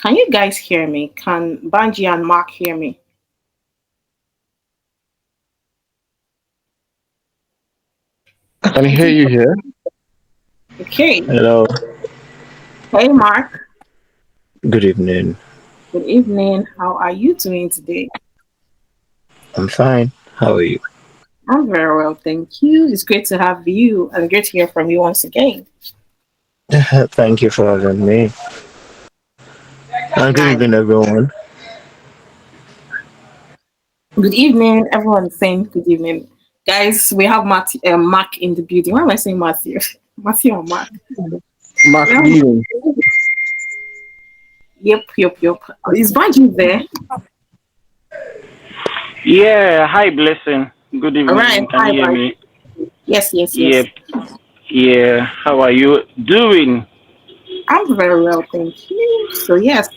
Can you guys hear me? Can Banji and Mark hear me? I can Is hear it you here. okay? Hello. Hey, Mark. Good evening. Good evening. How are you doing today? I'm fine. How are you? I'm very well, thank you. It's great to have you and great to hear from you once again. Thank you for having me. And good Nice. evening, everyone. Good evening. Everyone is saying good evening. Guys, we have Mark in the building. Why am I saying Matthew? Matthew or Mark? Mark, Yeah. good evening. Yep. Is Banji there? Yeah, hi, Blessing. Good All right. evening. Can Hi, you hear Banji. me? Yes. Yep. Yeah. How are you doing? I'm very well, thank you. So yes,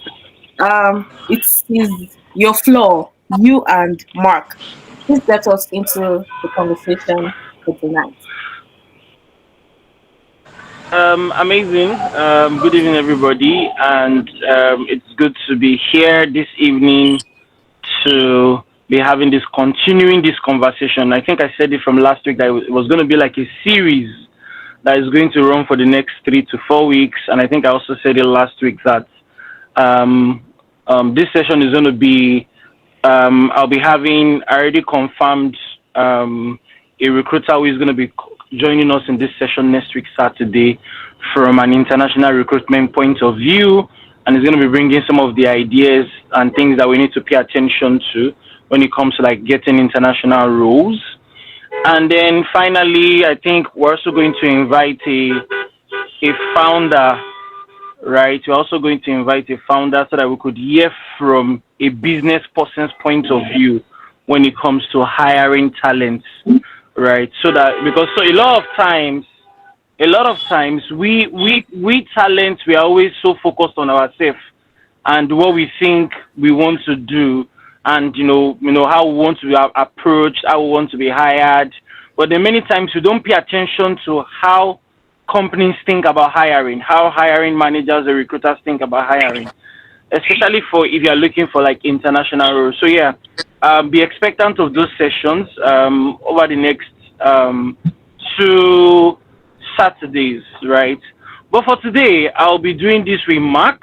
it is your floor, you and Mark. Please get us into the conversation for tonight. Amazing. Good evening, everybody, and it's good to be here this evening to be having this, continuing this conversation. I think I said it from last week that it was going to be like a series that is going to run for the next 3 to 4 weeks, and I think I also said it last week that um, this session is going to be I'll be having I already confirmed a recruiter who is going to be joining us in this session next week, Saturday, from an international recruitment point of view. And is going to be bringing some of the ideas and things that we need to pay attention to when it comes to like getting international roles. And then finally, I think we're also going to invite a founder, right? We're also going to invite a founder so that we could hear from a business person's point of view when it comes to hiring talents, right? So that because so a lot of times we talents we are always so focused on ourselves and what we think we want to do and how we want to be approached, how we want to be hired. But then many times we don't pay attention to how companies think about hiring, how hiring managers or recruiters think about hiring, especially for if you're looking for like international roles. So yeah, be expectant of those sessions over the next um, 2 Saturdays, right? But for today, I'll be doing this with Mark,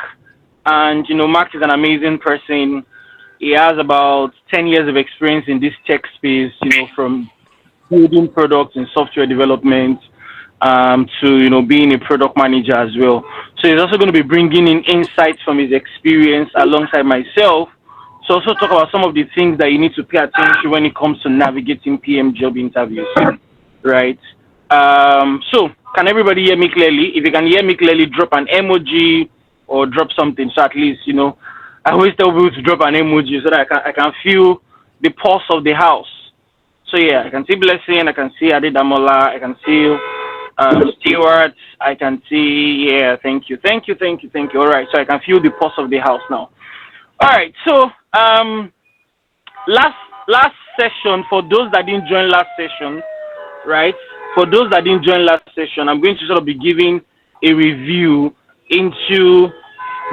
and Mark is an amazing person. He has about 10 years of experience in this tech space, from building products in software development to being a product manager as well. So he's also going to be bringing in insights from his experience alongside myself. So also talk about some of the things that you need to pay attention to when it comes to navigating PM job interviews, right? So can everybody hear me clearly? If you can hear me clearly, drop an emoji or drop something. So at least I always tell people to drop an emoji so that I can feel the pulse of the house. So yeah, I can see Blessing, I can see Adedamola, I can see Stewart, I can see thank you. All right, so I can feel the pulse of the house now. All right, so last last session for those that didn't join last session, right? For those that didn't join last session, I'm going to sort of be giving a review into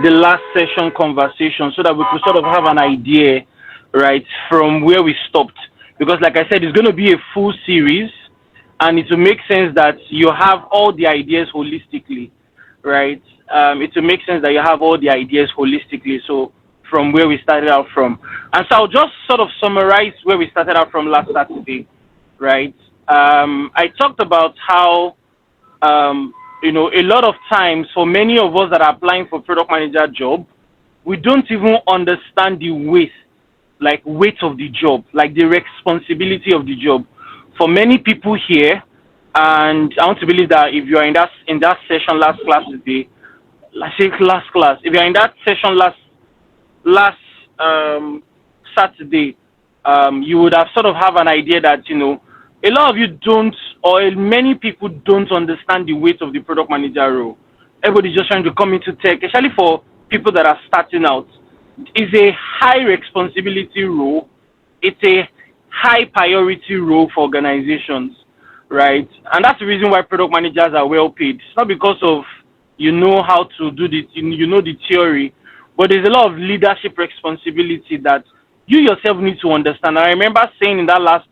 the last session conversation so that we could sort of have an idea, right, from where we stopped. Because, like I said, it's going to be a full series, and it will make sense that you have all the ideas holistically, right? It will make sense that you have all the ideas holistically. So, from where we started out from. And so, I'll just sort of summarize where we started out from last Saturday, right? I talked about how a lot of times for many of us that are applying for product manager job, we don't even understand the weight of the job, like the responsibility of the job. For many people here, and I want to believe that if you are in that session last class today, let's say last class, if you are in that session last Saturday, you would have sort of have an idea that a lot of you don't, or many people don't understand the weight of the product manager role. Everybody's just trying to come into tech, especially for people that are starting out. It's a high responsibility role. It's a high priority role for organizations, right? And that's the reason why product managers are well paid. It's not because of how to do this, you know the theory, but there's a lot of leadership responsibility that you yourself need to understand. And I remember saying in that last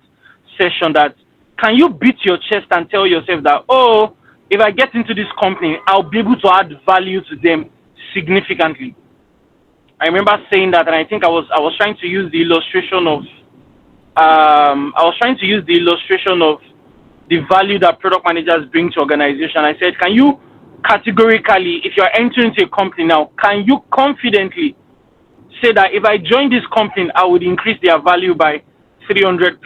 session that can you beat your chest and tell yourself that, oh, if I get into this company, I'll be able to add value to them significantly. I remember saying that, and I think I was trying to use the illustration of the value that product managers bring to organization. I said, can you categorically, if you are entering into a company now, can you confidently say that if I join this company, I would increase their value by 300%,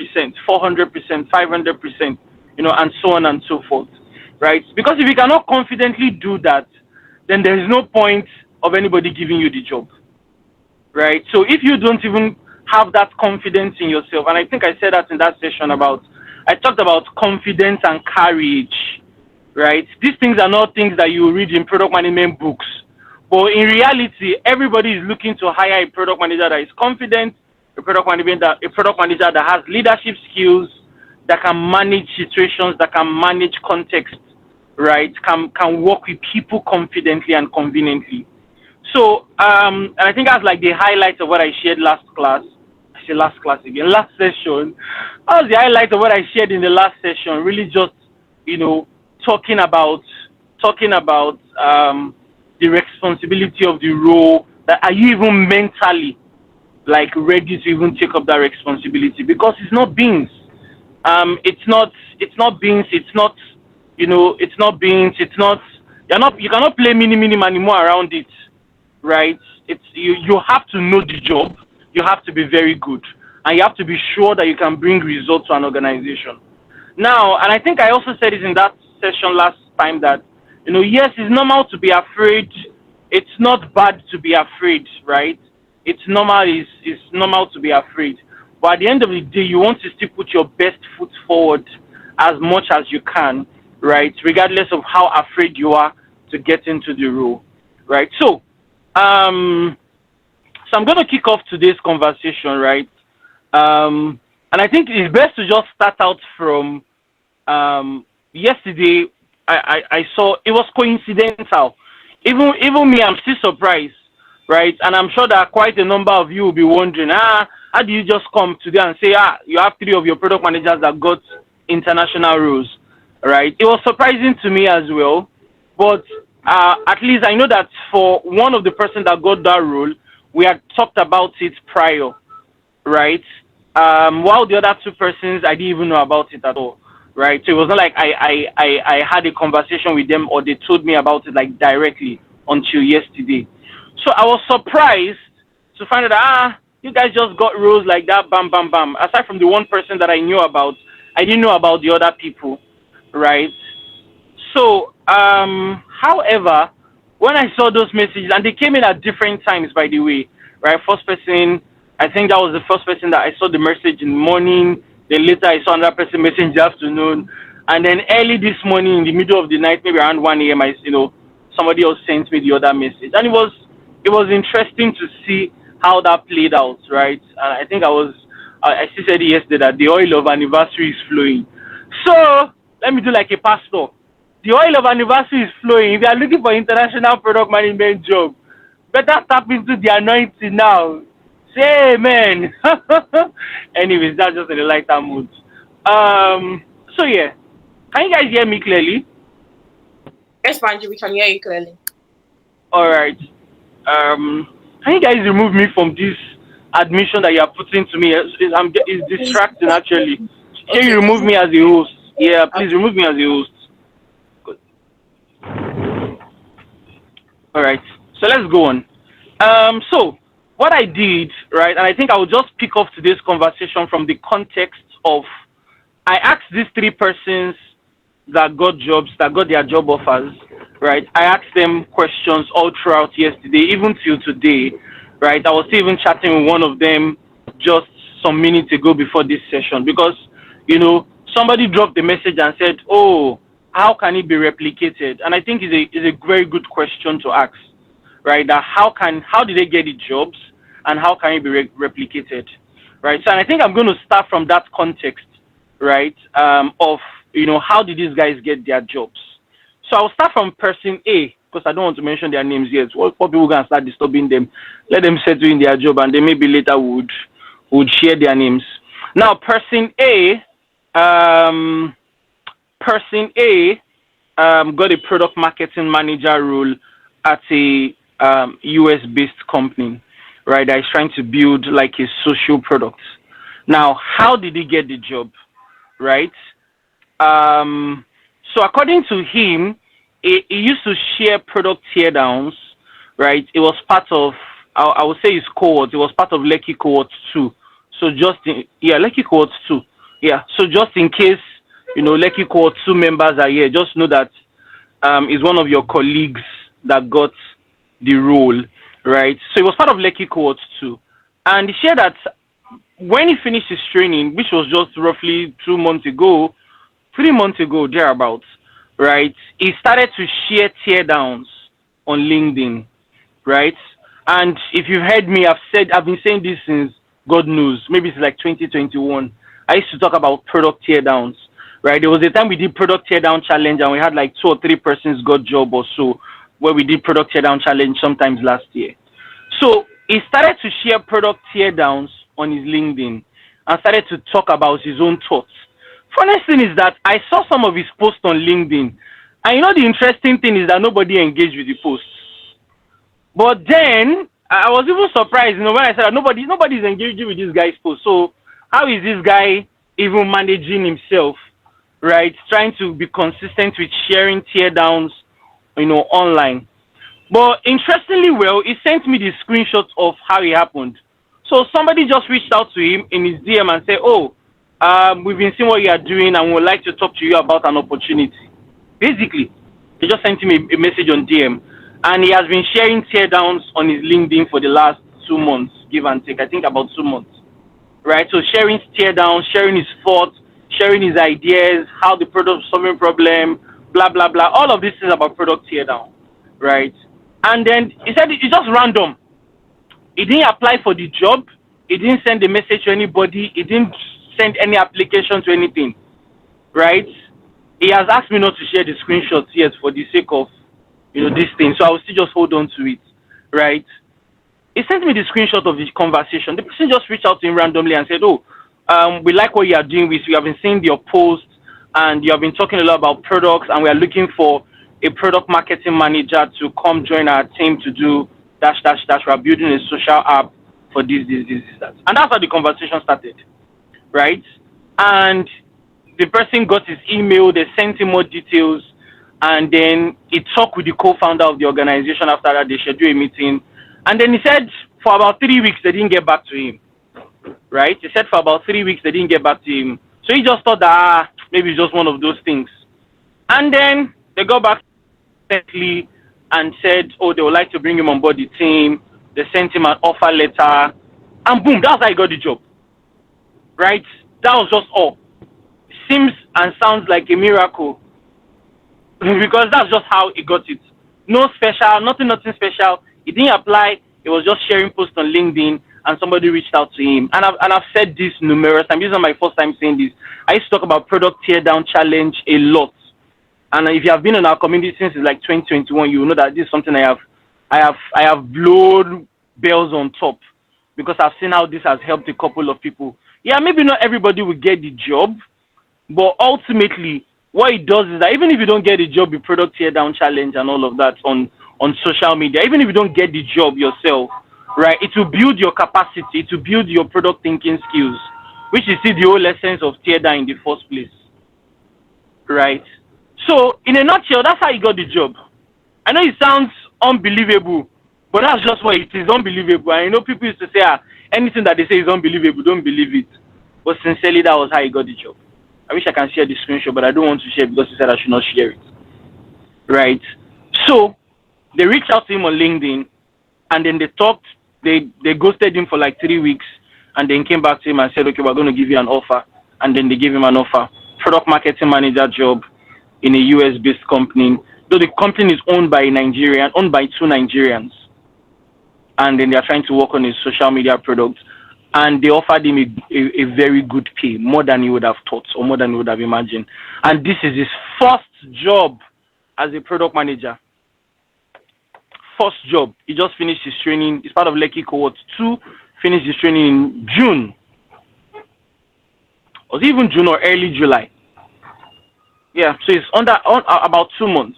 400%, 500%, and so on and so forth, right? Because if you cannot confidently do that, then there is no point of anybody giving you the job, right? So if you don't even have that confidence in yourself, and I think I said that in that session I talked about confidence and courage, right? These things are not things that you read in product management books. But in reality, everybody is looking to hire a product manager that is confident, a product manager that has leadership skills, that can manage situations, that can manage context, right? Can work with people confidently and conveniently. So, and I think that's like the highlight of what I shared last class. I say last class again, last session. That was the highlight of what I shared in the last session. Really, just you know, talking about talking about the responsibility of the role. That are you even mentally like ready to even take up that responsibility? Because it's not beans. It's not beans. It's not it's not beans. It's not you cannot play mini money more around it, right? It's you have to know the job, you have to be very good, and you have to be sure that you can bring results to an organization. Now, and I think I also said it in that session last time that yes, it's normal to be afraid. It's not bad to be afraid, right? It's normal to be afraid. But at the end of the day, you want to still put your best foot forward as much as you can, right? Regardless of how afraid you are to get into the role, right? Um, so I'm going to kick off today's conversation, right? And I think it's best to just start out from yesterday. I saw it was coincidental. Even me, I'm still surprised, right? And I'm sure that quite a number of you will be wondering, how do you just come today and say, you have three of your product managers that got international roles, right? It was surprising to me as well, but at least I know that for one of the person that got that role, we had talked about it prior, right? While the other two persons, I didn't even know about it at all, right? So it was not like I had a conversation with them or they told me about it like directly until yesterday. So I was surprised to find out that, you guys just got roles like that, bam, bam, bam. Aside from the one person that I knew about, I didn't know about the other people, right? So, however, when I saw those messages, and they came in at different times, by the way, right? First person, I think that was the first person that I saw the message in the morning. Then later I saw another person message in the afternoon. And then early this morning, in the middle of the night, maybe around 1 a.m., somebody else sent me the other message. And it was interesting to see how that played out, right? And I think I still said it yesterday that the oil of anniversary is flowing. So let me do like a pastor. The oil of anniversary is flowing. If you are looking for international product management job, better tap into the anointing now. Say amen. Anyways, that's just in a lighter mood. So yeah, can you guys hear me clearly? Yes, Banji, we can hear you clearly. All right. Can you guys remove me from this admission that you are putting to me? It's distracting actually. Can you Okay. remove me as a host? Yeah, please remove me as a host. Good. All right. So let's go on. So what I did, right, and I think I will just pick up today's conversation from the context of I asked these three persons that got jobs, that got their job offers, right? I asked them questions all throughout yesterday, even till today, right? I was still even chatting with one of them just some minutes ago before this session because, somebody dropped a message and said, oh, how can it be replicated? And I think it's a very good question to ask, right? That how did they get the jobs and how can it be replicated, right? So and I think I'm going to start from that context, right? Of how did these guys get their jobs? So I'll start from person A, because I don't want to mention their names yet. What people can start disturbing them, let them settle in their job, and then maybe later would share their names. Now, um, person A got a product marketing manager role at a US based company, right? That is trying to build like a social product. Now, how did he get the job, right? Um, so according to him, he used to share product teardowns, right? It was part of, I would say his cohort. It was part of Lekki cohort 2. So just in, yeah, Lekki cohort 2. Yeah. So just in case, Lekki cohort 2 members are here, just know that is one of your colleagues that got the role, right? So it was part of Lekki cohort 2. And he shared that when he finished his training, which was just roughly 2 months ago, 3 months ago, thereabouts, right? He started to share teardowns on LinkedIn, right? And if you've heard me, I've been saying this since God knows, maybe it's like 2021. I used to talk about product teardowns, right? There was a time we did product teardown challenge, and we had like 2 or 3 persons got job or so, where we did product teardown challenge sometimes last year. So he started to share product teardowns on his LinkedIn and started to talk about his own thoughts. Funny thing is that I saw some of his posts on LinkedIn, and the interesting thing is that nobody engaged with the posts. But then I was even surprised, when I said that nobody's engaging with this guy's post. So how is this guy even managing himself, right? Trying to be consistent with sharing teardowns, online. But interestingly, well, he sent me the screenshots of how it happened. So somebody just reached out to him in his DM and said, "Oh, we've been seeing what you are doing, and we would like to talk to you about an opportunity." Basically, they just sent him a message on DM, and he has been sharing teardowns on his LinkedIn for the last 2 months, give and take. I think about 2 months, right? So sharing teardowns, sharing his thoughts, sharing his ideas, how the product is solving problem, blah blah blah. All of this is about product teardown, right? And then he said it's just random. He didn't apply for the job. He didn't send a message to anybody. He didn't send any application to anything, right? He has asked me not to share the screenshots yet for the sake of, this thing. So I will still just hold on to it, right? He sent me the screenshot of the conversation. The person just reached out to him randomly and said, "Oh, we like what you are doing. We have been seeing your posts, and you have been talking a lot about products, and we are looking for a product marketing manager to come join our team to do dash dash dash. We are building a social app for this, that." And that's how the conversation started, right? And the person got his email, they sent him more details, and then he talked with the co-founder of the organization. After that, they scheduled a meeting, and then he said for about 3 weeks they didn't get back to him, right? He said for about 3 weeks they didn't get back to him, so he just thought that maybe it's just one of those things. And then they got back recently and said, "Oh, they would like to bring him on board the team." They sent him an offer letter, and boom, that's how he got the job, right? That was just all. Seems and sounds like a miracle because that's just how he got it. No special, nothing special. He didn't apply. He was just sharing posts on LinkedIn, and somebody reached out to him. And I've said this numerous times. This is not my first time saying this. I used to talk about product teardown challenge a lot. And if you have been in our community since like 2021, you will know that this is something I have blown bells on top because I've seen how this has helped a couple of people. Yeah, maybe not everybody will get the job, but ultimately, what it does is that even if you don't get a job with product teardown challenge and all of that on social media, even if you don't get the job yourself, right, it will build your capacity, to build your product thinking skills, which is still the whole essence of teardown in the first place, right? So, in a nutshell, that's how you got the job. I know it sounds unbelievable, but that's just what it is, unbelievable. And people used to say, anything that they say is unbelievable, don't believe it. But sincerely, that was how he got the job. I wish I can share the screenshot, but I don't want to share because he said I should not share it. Right? So, they reached out to him on LinkedIn, and then they talked, they ghosted him for like 3 weeks, and then came back to him and said, "Okay, we're going to give you an offer." And then they gave him an offer. Product marketing manager job in a US-based company. Though the company is owned by 2 Nigerians. And then they are trying to work on his social media product. And they offered him a very good pay, more than he would have thought or more than he would have imagined. And this is his first job as a product manager. first job, he just finished his training. He's part of Lekki cohort 2, finished his training in June. Was it even June or early July? Yeah, so it's about 2 months.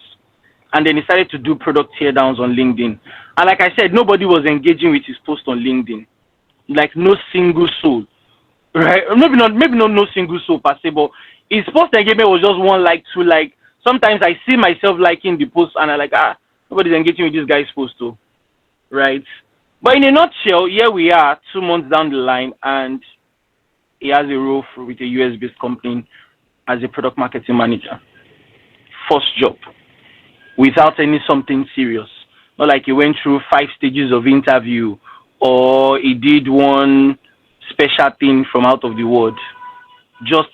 And then he started to do product teardowns on LinkedIn. And like I said, nobody was engaging with his post on LinkedIn. Like no single soul. Right? Maybe not no single soul per se, but his post engagement was just one like, two like. Sometimes I see myself liking the post and I like, nobody's engaging with this guy's post too. Right? But in a nutshell, here we are 2 months down the line and he has a role with a US based company as a product marketing manager. First job. Without any something serious. Not like he went through 5 stages of interview or he did one special thing from out of the world. Just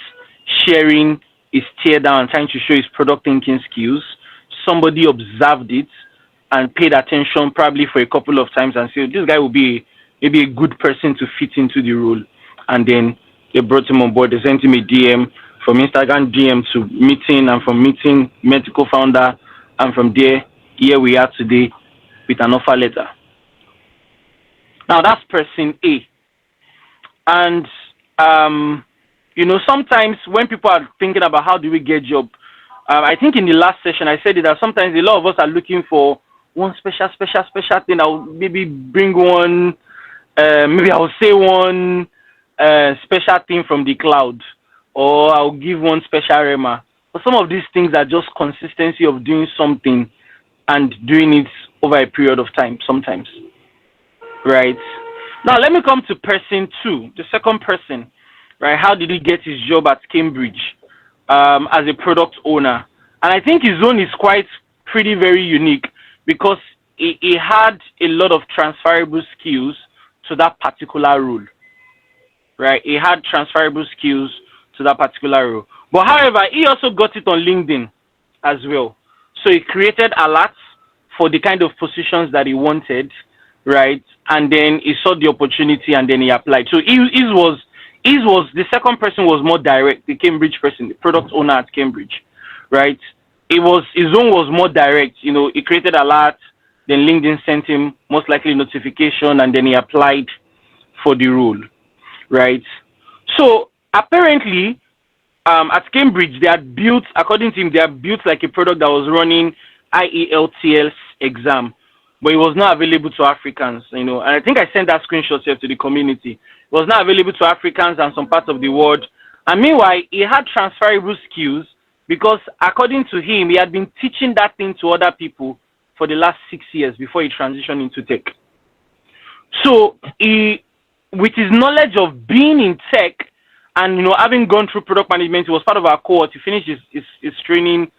sharing his tear down, trying to show his product thinking skills. Somebody observed it and paid attention probably for a couple of times and said, this guy will be maybe a good person to fit into the role. And then they brought him on board. They sent him a DM, from Instagram DM to meeting, and from meeting met the co-founder, and from there, here we are today with an offer letter. Now that's person A. And sometimes when people are thinking about how do we get job, I think in the last session I said it that sometimes a lot of us are looking for one special thing. I'll maybe bring one, maybe I'll say one special thing from the cloud, or I'll give one special rema. But some of these things are just consistency of doing something and doing it over a period of time sometimes. Right? Now let me come to person 2, the second person. Right? How did he get his job at Cambridge as a product owner? And I think his own is quite pretty very unique because he had a lot of transferable skills to that particular role. Right? He had transferable skills to that particular role. But however, he also got it on LinkedIn as well. So he created alerts for the kind of positions that he wanted, right? And then he saw the opportunity and then he applied. So his was the second person was more direct, the Cambridge person, the product owner at Cambridge, right? His own was more direct. He created alerts, then LinkedIn sent him most likely notification, and then he applied for the role, right? So apparently, at Cambridge, they had built, according to him, they had built like a product that was running IELTS exam, but it was not available to Africans, And I think I sent that screenshot here to the community. It was not available to Africans and some parts of the world. And meanwhile, he had transferable skills because, according to him, he had been teaching that thing to other people for the last 6 years before he transitioned into tech. So with his knowledge of being in tech, and having gone through product management, he was part of our cohort. He finished his training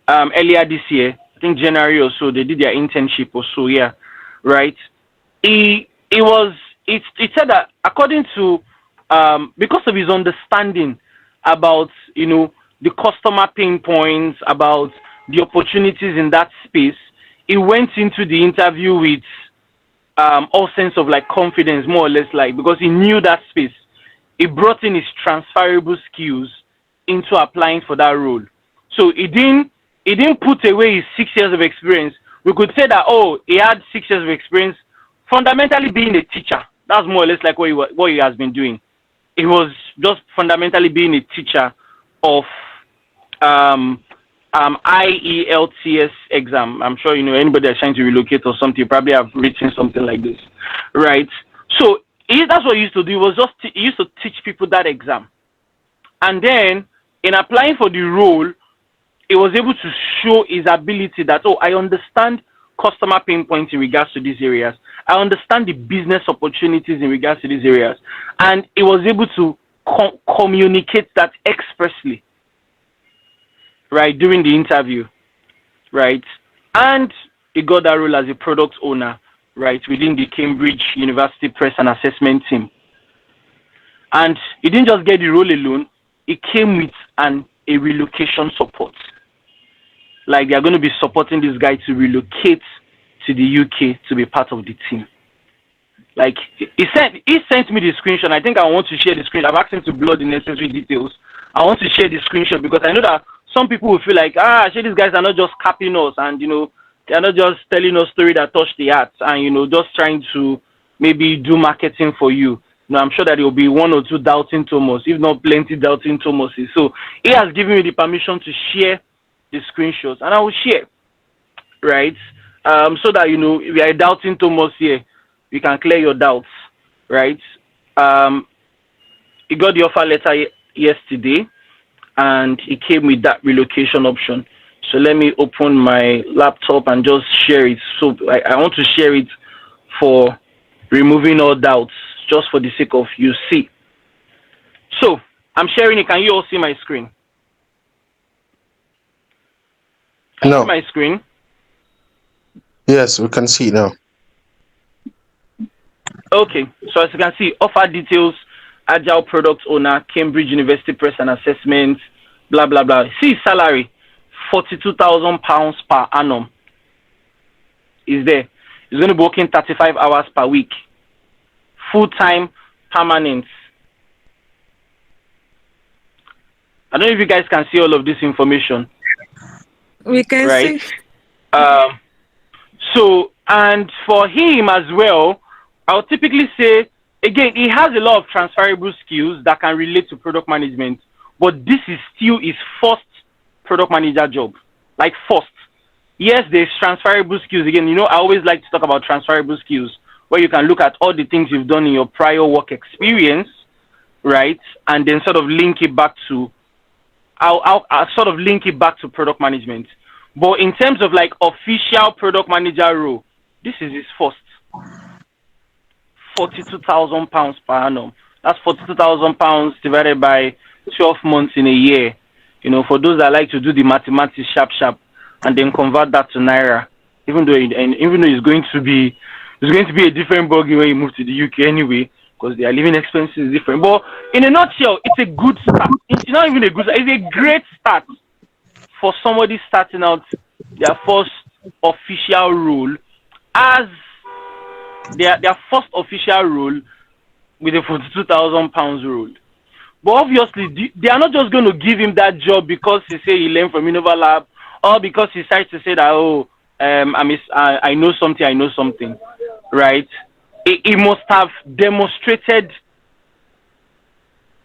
earlier this year, I think January or so. They did their internship or so, yeah, right. He said that according to because of his understanding about the customer pain points, about the opportunities in that space, he went into the interview with all sense of like confidence, more or less, like because he knew that space. He brought in his transferable skills into applying for that role. So he didn't put away his 6 years of experience. We could say that, he had 6 years of experience fundamentally being a teacher. That's more or less like what he has been doing. He was just fundamentally being a teacher of IELTS exam. I'm sure anybody that's trying to relocate or something, you probably have written something like this, right? So that's what he used to do. He used to teach people that exam, and then in applying for the role, he was able to show his ability that I understand customer pain points in regards to these areas. I understand the business opportunities in regards to these areas, and he was able to communicate that expressly, right, during the interview, right, and he got that role as a product owner, right, within the Cambridge University Press and Assessment team. And he didn't just get the role alone, it came with a relocation support. Like they are going to be supporting this guy to relocate to the UK to be part of the team. Like he sent me the screenshot. I think I want to share the screen. I've asked him to blur the necessary details. I want to share the screenshot because I know that some people will feel like, these guys are not just capping us and They are not just telling us story that touch the heart and just trying to maybe do marketing for you. No, I'm sure that there will be one or two doubting Thomas, if not plenty doubting Thomases. So he has given me the permission to share the screenshots, and I will share, right? So that if you are doubting Thomas here, you can clear your doubts, right? Um, he got the offer letter yesterday, and it came with that relocation option. So let me open my laptop and just share it. So I want to share it for removing all doubts, just for the sake of you see. So I'm sharing it. Can you all see my screen? Can you see No. my screen? Yes, we can see now. Okay. So as you can see, offer details, agile product owner, Cambridge University Press and Assessment, blah blah blah. See salary, £42,000 per annum. Is there? He's going to be working 35 hours per week, full time, permanent. I don't know if you guys can see all of this information, We can right? see. Um, so, and for him as well, I'll typically say, again, he has a lot of transferable skills that can relate to product management, but this is still his first product manager job. Like, first. Yes, there's transferable skills. Again, I always like to talk about transferable skills, where you can look at all the things you've done in your prior work experience, right? And then sort of link it back to I'll sort of link it back to product management. But in terms of like official product manager role, this is his first. £42,000 per annum. That's £42,000 divided by 12 months in a year. For those that like to do the mathematics sharp, and then convert that to naira. Even though it's going to be a different ballgame when you move to the UK anyway, because their living expenses is different. But in a nutshell, it's a good start. It's not even a good start. It's a great start for somebody starting out their first official role as their first official role with a £42,000 role. But obviously, they are not just going to give him that job because he say he learned from Innova Lab, or because he decides to say that, I know something, right? He must have demonstrated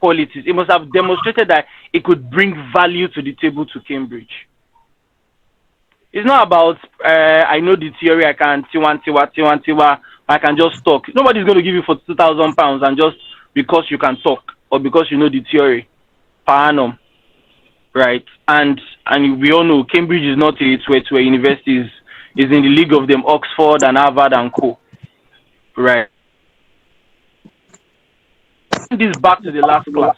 qualities. He must have demonstrated that it could bring value to the table to Cambridge. It's not about I know the theory, I can tiwa, I can just talk. Nobody's going to give you £42,000 and just because you can talk or because you know the theory per annum, right? And we all know Cambridge is not a two-way university. Is in the league of them, Oxford and Harvard and co. Right. This back to the last class.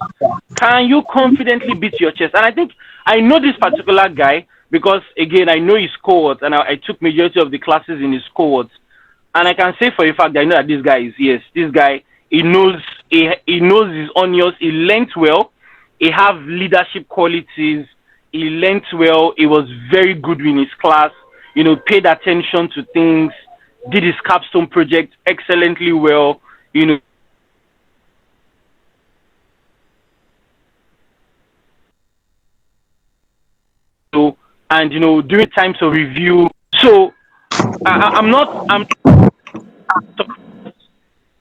Can you confidently beat your chest? And I think I know this particular guy because again I know his cohort and I took majority of the classes in his cohort. And I can say for a fact that I know that this guy he knows his onions, he learnt well, he have leadership qualities, he learnt well, he was very good in his class, paid attention to things, did his capstone project excellently well, and during times of review. So I'm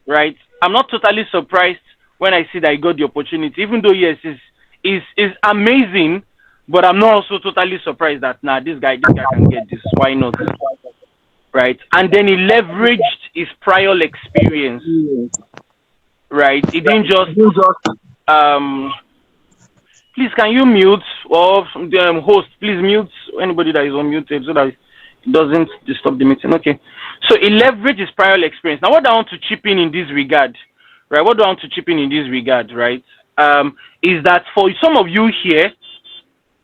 right. I'm not totally surprised when I see that he got the opportunity, even though yes, is amazing. But I'm not also totally surprised that this guy can get this. Why not? Right. And then he leveraged his prior experience. Right. He didn't just please can you mute or the host please mute anybody that is unmuted so that it doesn't disturb the meeting. Okay. So he leveraged his prior experience. Now what I want to chip in this regard, right? What do I want to chip in this regard, right? Is that for some of you here,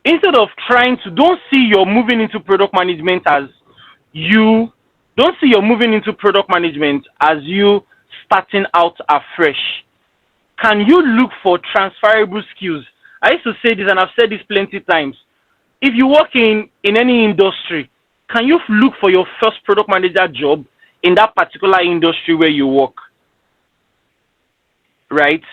instead of trying to don't see you're moving into product management as you starting out afresh. Can you look for transferable skills? I used to say this and I've said this plenty times. If you work in any industry, can you look for your first product manager job in that particular industry where you work? Right?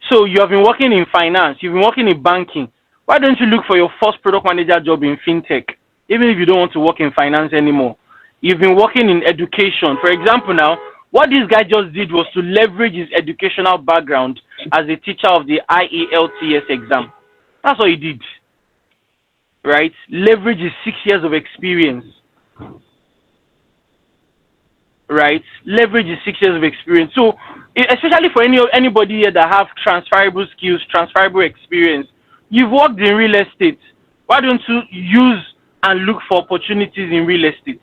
So you have been working in finance, you've been working in banking. Why don't you look for your first product manager job in fintech? Even if you don't want to work in finance anymore. You've been working in education. For example, now, what this guy just did was to leverage his educational background as a teacher of the IELTS exam. That's what he did, right? Leverage his 6 years of experience, right? Leverage his 6 years of experience. So, especially for anybody here that have transferable skills, transferable experience, you've worked in real estate. Why don't you use and look for opportunities in real estate?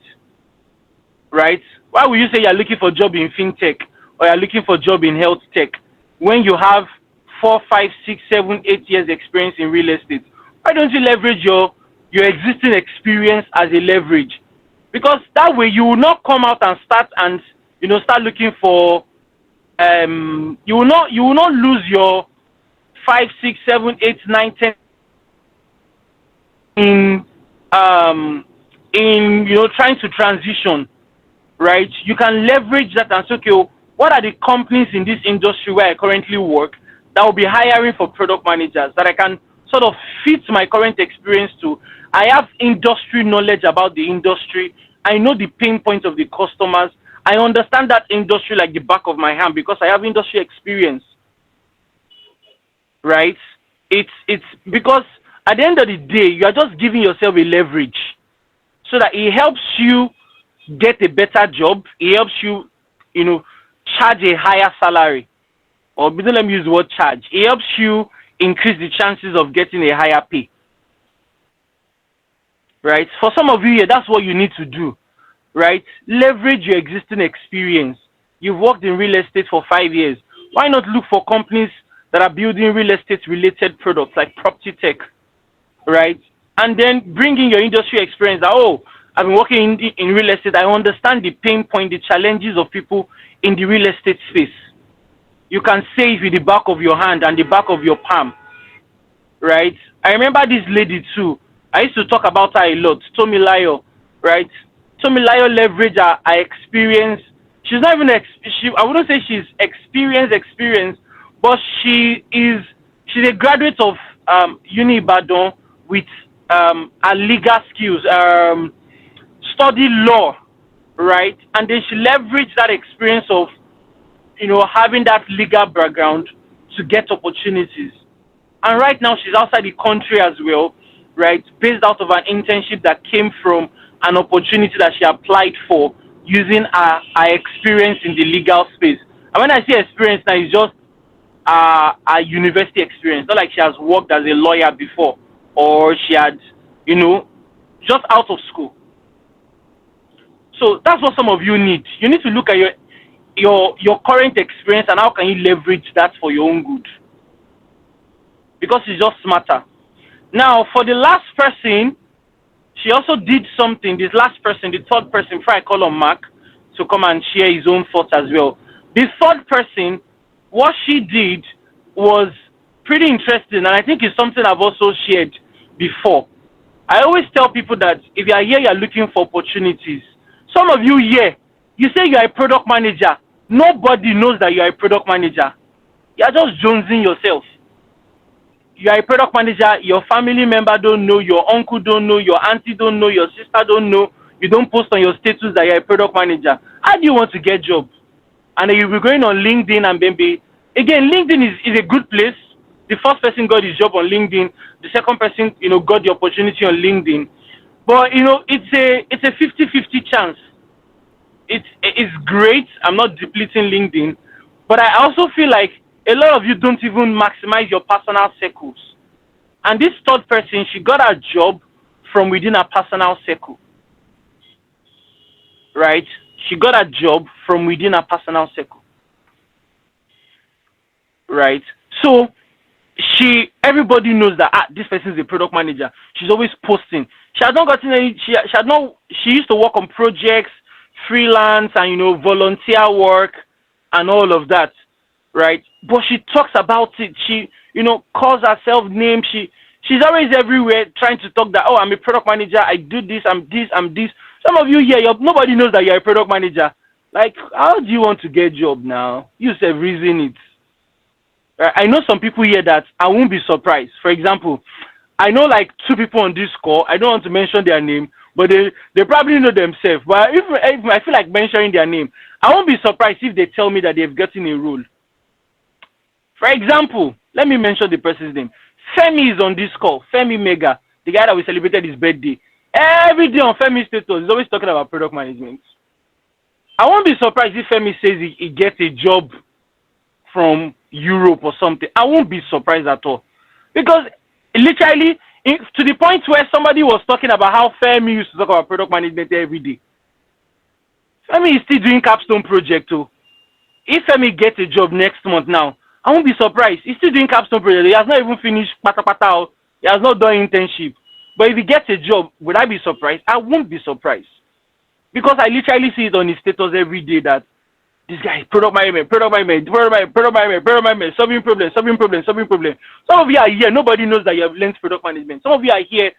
Right? Why would you say you're looking for a job in fintech or you're looking for a job in health tech when you have 4, 5, 6, 7, 8 years experience in real estate? Why don't you leverage your existing experience as a leverage? Because that way you will not come out and start looking for you will not lose your 5, 6, 7, 8, 9, 10 in trying to transition, right? You can leverage that and say, okay, what are the companies in this industry where I currently work that will be hiring for product managers that I can sort of fit my current experience to? I have industry knowledge about the industry. I know the pain points of the customers. I understand that industry like the back of my hand because I have industry experience, right? It's because at the end of the day, you are just giving yourself a leverage so that it helps you get a better job. It helps you, charge a higher salary. Or don't let me use the word charge. It helps you increase the chances of getting a higher pay. Right? For some of you here, that's what you need to do. Right? Leverage your existing experience. You've worked in real estate for 5 years. Why not look for companies that are building real estate related products like property tech? Right? And then bring in your industry experience that, oh, I've been working in real estate. I understand the pain point, the challenges of people in the real estate space. You can say it with the back of your hand and the back of your palm, right? I remember this lady too. I used to talk about her a lot, Tomilayo, right? Tomilayo leverage her experience. She's not even, I wouldn't say she's experienced, but she's a graduate of Uni Ibadan with her legal skills, study law, right? And then she leveraged that experience of, having that legal background to get opportunities. And right now she's outside the country as well, right? Based out of an internship that came from an opportunity that she applied for using her experience in the legal space. And when I say experience now, it's just a university experience. Not like she has worked as a lawyer before or she had, just out of school. So that's what some of you need. You need to look at your current experience and how can you leverage that for your own good. Because it's just smarter. Now, for the last person, she also did something. This last person, the third person, before I call on Mark to come and share his own thoughts as well. The third person, what she did was pretty interesting, and I think it's something I've also shared before. I always tell people that if you are here, you are looking for opportunities. Some of you here, you say you are a product manager. Nobody knows that you are a product manager. You are just jonesing yourself. You are a product manager, your family member don't know, your uncle don't know, your auntie don't know, your sister don't know, you don't post on your status that you're a product manager. How do you want to get job? And then you'll be going on LinkedIn and maybe, again, LinkedIn is a good place. The first person got his job on LinkedIn, the second person, got the opportunity on LinkedIn. But, it's a 50-50 chance. It's great. I'm not depleting LinkedIn. But I also feel like a lot of you don't even maximize your personal circles. And this third person, she got a job from within her personal circle. Right? She got a job from within her personal circle. Right? So everybody knows that this person is a product manager. She's always posting. She had not gotten any she used to work on projects, freelance and volunteer work and all of that. Right? But she talks about it. She, calls herself names. She's always everywhere trying to talk that, oh, I'm a product manager. I do this. I'm this. I'm this. Some of you here, nobody knows that you're a product manager. Like, how do you want to get a job now? You have reason it. Right? I know some people here that I won't be surprised. For example, I know like two people on this call. I don't want to mention their name, but they probably know themselves. But if I feel like mentioning their name, I won't be surprised if they tell me that they've gotten a role. For example, let me mention the person's name. Femi is on this call. Femi Mega, the guy that we celebrated his birthday. Every day on Femi's status, he's always talking about product management. I won't be surprised if Femi says he gets a job from Europe or something. I won't be surprised at all. Because literally, to the point where somebody was talking about how Femi used to talk about product management every day. Femi is still doing capstone project too. If Femi gets a job next month now, I won't be surprised. He's still doing capstone project. He has not even finished pata pata. He has not done internship. But if he gets a job, would I be surprised? I won't be surprised. Because I literally see it on his status every day that this guy, product management, solving problems. Some of you are here, nobody knows that you have learned product management. Some of you are here,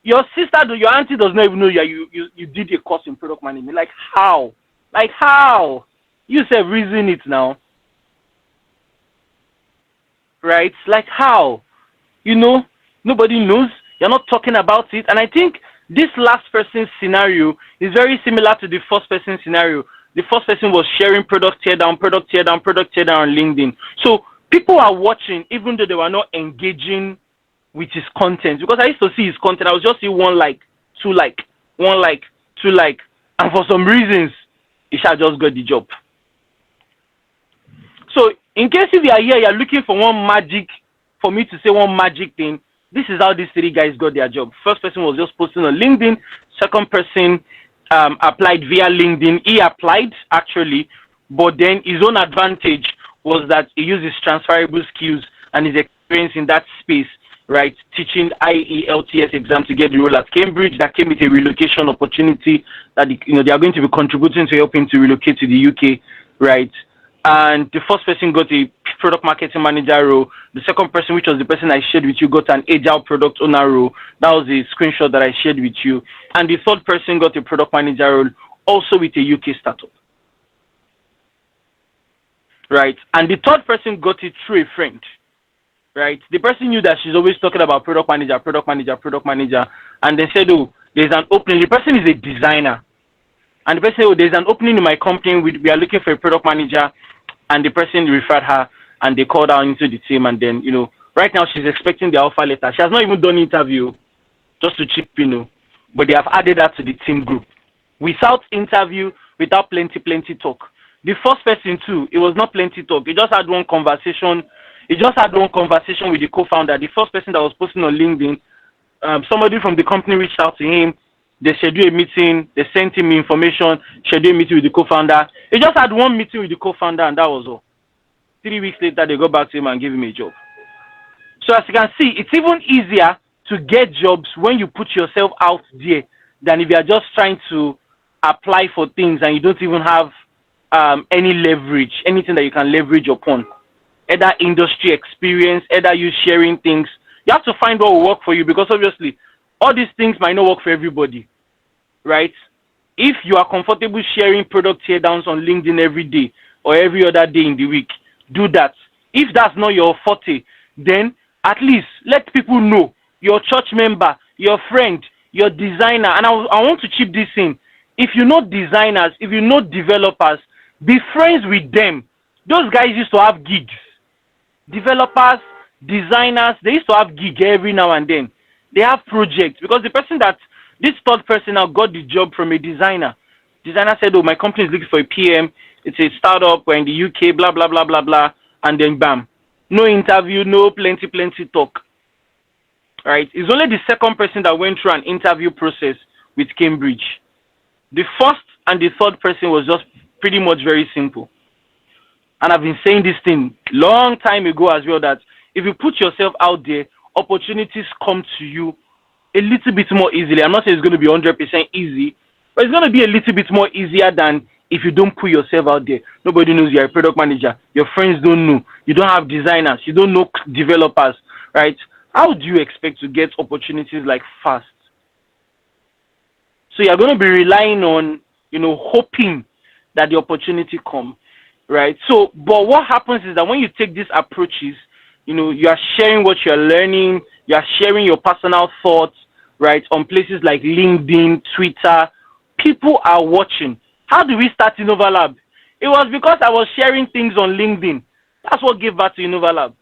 your sister, your auntie does not even know you did a course in product management. Like how? Like how? You say reason it now. Right? Like how? You know, nobody knows. You're not talking about it. And I think this last person's scenario is very similar to the first person's scenario. The first person was sharing product teardown on LinkedIn. So people are watching even though they were not engaging with his content. Because I used to see his content, I was just see one like, two like, one like, two like. And for some reasons, Isha just got the job. So in case if you are here, you're looking for for me to say one magic thing, this is how these three guys got their job. First person was just posting on LinkedIn. Second person applied via LinkedIn. He applied actually, but then his own advantage was that he used his transferable skills and his experience in that space, right? Teaching IELTS exam to get the role at Cambridge. That came with a relocation opportunity that they are going to be contributing to help him to relocate to the UK, right? And the first person got a product marketing manager role. The second person, which was the person I shared with you, got an agile product owner role. That was a screenshot that I shared with you. And the third person got a product manager role, also with a UK startup. Right? And the third person got it through a friend. Right? The person knew that she's always talking about product manager. And they said, oh, there's an opening. The person is a designer. And the person said, oh, there's an opening in my company. We are looking for a product manager. And the person referred her, and they called her into the team. And then, right now she's expecting the offer letter. She has not even done interview, just to chip, but they have added her to the team group without interview, without plenty talk. The first person too, it was not plenty talk. He just had one conversation. With the co-founder. The first person that was posting on LinkedIn, somebody from the company reached out to him. They scheduled a meeting. They sent him information. Scheduled a meeting with the co-founder. He just had one meeting with the co-founder, and that was all. 3 weeks later, they got back to him and gave him a job. So as you can see, it's even easier to get jobs when you put yourself out there than if you are just trying to apply for things and you don't even have any leverage, anything that you can leverage upon. Either industry experience, either you sharing things. You have to find what will work for you, because obviously all these things might not work for everybody, right? If you are comfortable sharing product teardowns on LinkedIn every day or every other day in the week, do that. If that's not your forte, then at least let people know, your church member, your friend, your designer. And I want to chip this in. If you know designers, if you know developers, be friends with them. Those guys used to have gigs. Developers, designers, they used to have gigs every now and then. They have projects, because this third person now got the job from a designer. Designer said, oh, my company is looking for a PM. It's a startup. We're in the UK, blah, blah, blah, blah, blah. And then bam. No interview, no plenty talk. Right? It's only the second person that went through an interview process with Cambridge. The first and the third person was just pretty much very simple. And I've been saying this thing long time ago as well, that if you put yourself out there, opportunities come to you a little bit more easily. I'm not saying it's going to be 100% easy, but it's going to be a little bit more easier than if you don't put yourself out there. Nobody knows you're a product manager. Your friends don't know. You don't have designers. You don't know developers, right? How do you expect to get opportunities like fast? So you're going to be relying on, hoping that the opportunity come, right? So, but what happens is that when you take these approaches, you are sharing what you're learning, you are sharing your personal thoughts, right? On places like LinkedIn, Twitter, people are watching. How do we start InnovaLab? It was because I was sharing things on LinkedIn. That's what gave birth to InnovaLab.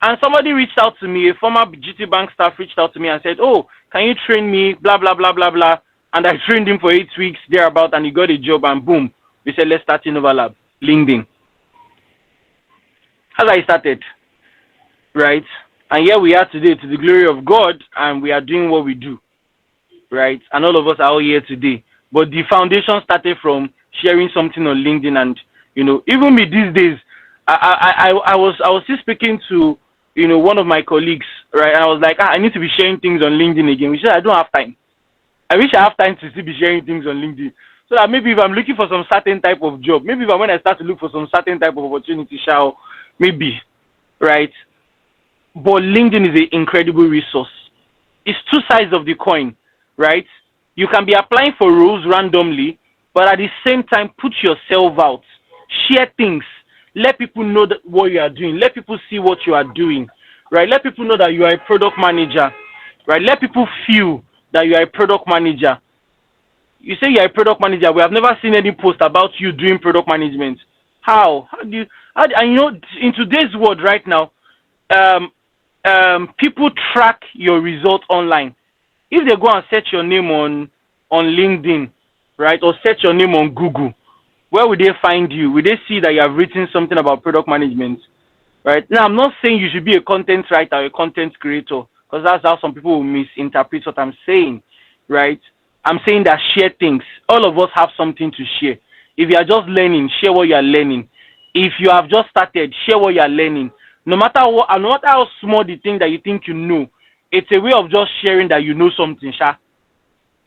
And somebody reached out to me, a former GT Bank staff reached out to me and said, "Oh, can you train me? Blah, blah, blah, blah, blah." And I trained him for 8 weeks, thereabout, and he got a job, and boom, we said, "Let's start InnovaLab." LinkedIn. That's how I started, right? And here we are today to the glory of God, and we are doing what we do, right? And all of us are all here today. But the foundation started from sharing something on LinkedIn, and even me these days, I was still speaking to one of my colleagues, right? And I was like, I need to be sharing things on LinkedIn again. We said I don't have time. I wish I have time to still be sharing things on LinkedIn, so that maybe if I'm looking for some certain type of job, maybe when I start to look for some certain type of opportunity, shall maybe, right? But LinkedIn is an incredible resource. It's two sides of the coin, right? You can be applying for roles randomly, but at the same time, put yourself out, share things, let people know what you are doing, let people see what you are doing, right? Let people know that you are a product manager, right? Let people feel that you are a product manager. You say you are a product manager. We have never seen any post about you doing product management. How? How do you? And in today's world right now, um, people track your results online. If they go and search your name on LinkedIn, right, or search your name on Google, where will they find you? Will they see that you have written something about product management, right? Now, I'm not saying you should be a content writer or a content creator, because that's how some people will misinterpret what I'm saying, right? I'm saying that share things. All of us have something to share. If you are just learning, share what you are learning. If you have just started, share what you are learning. No matter what, and no matter how small the thing that you think you know, it's a way of just sharing that you know something, sha.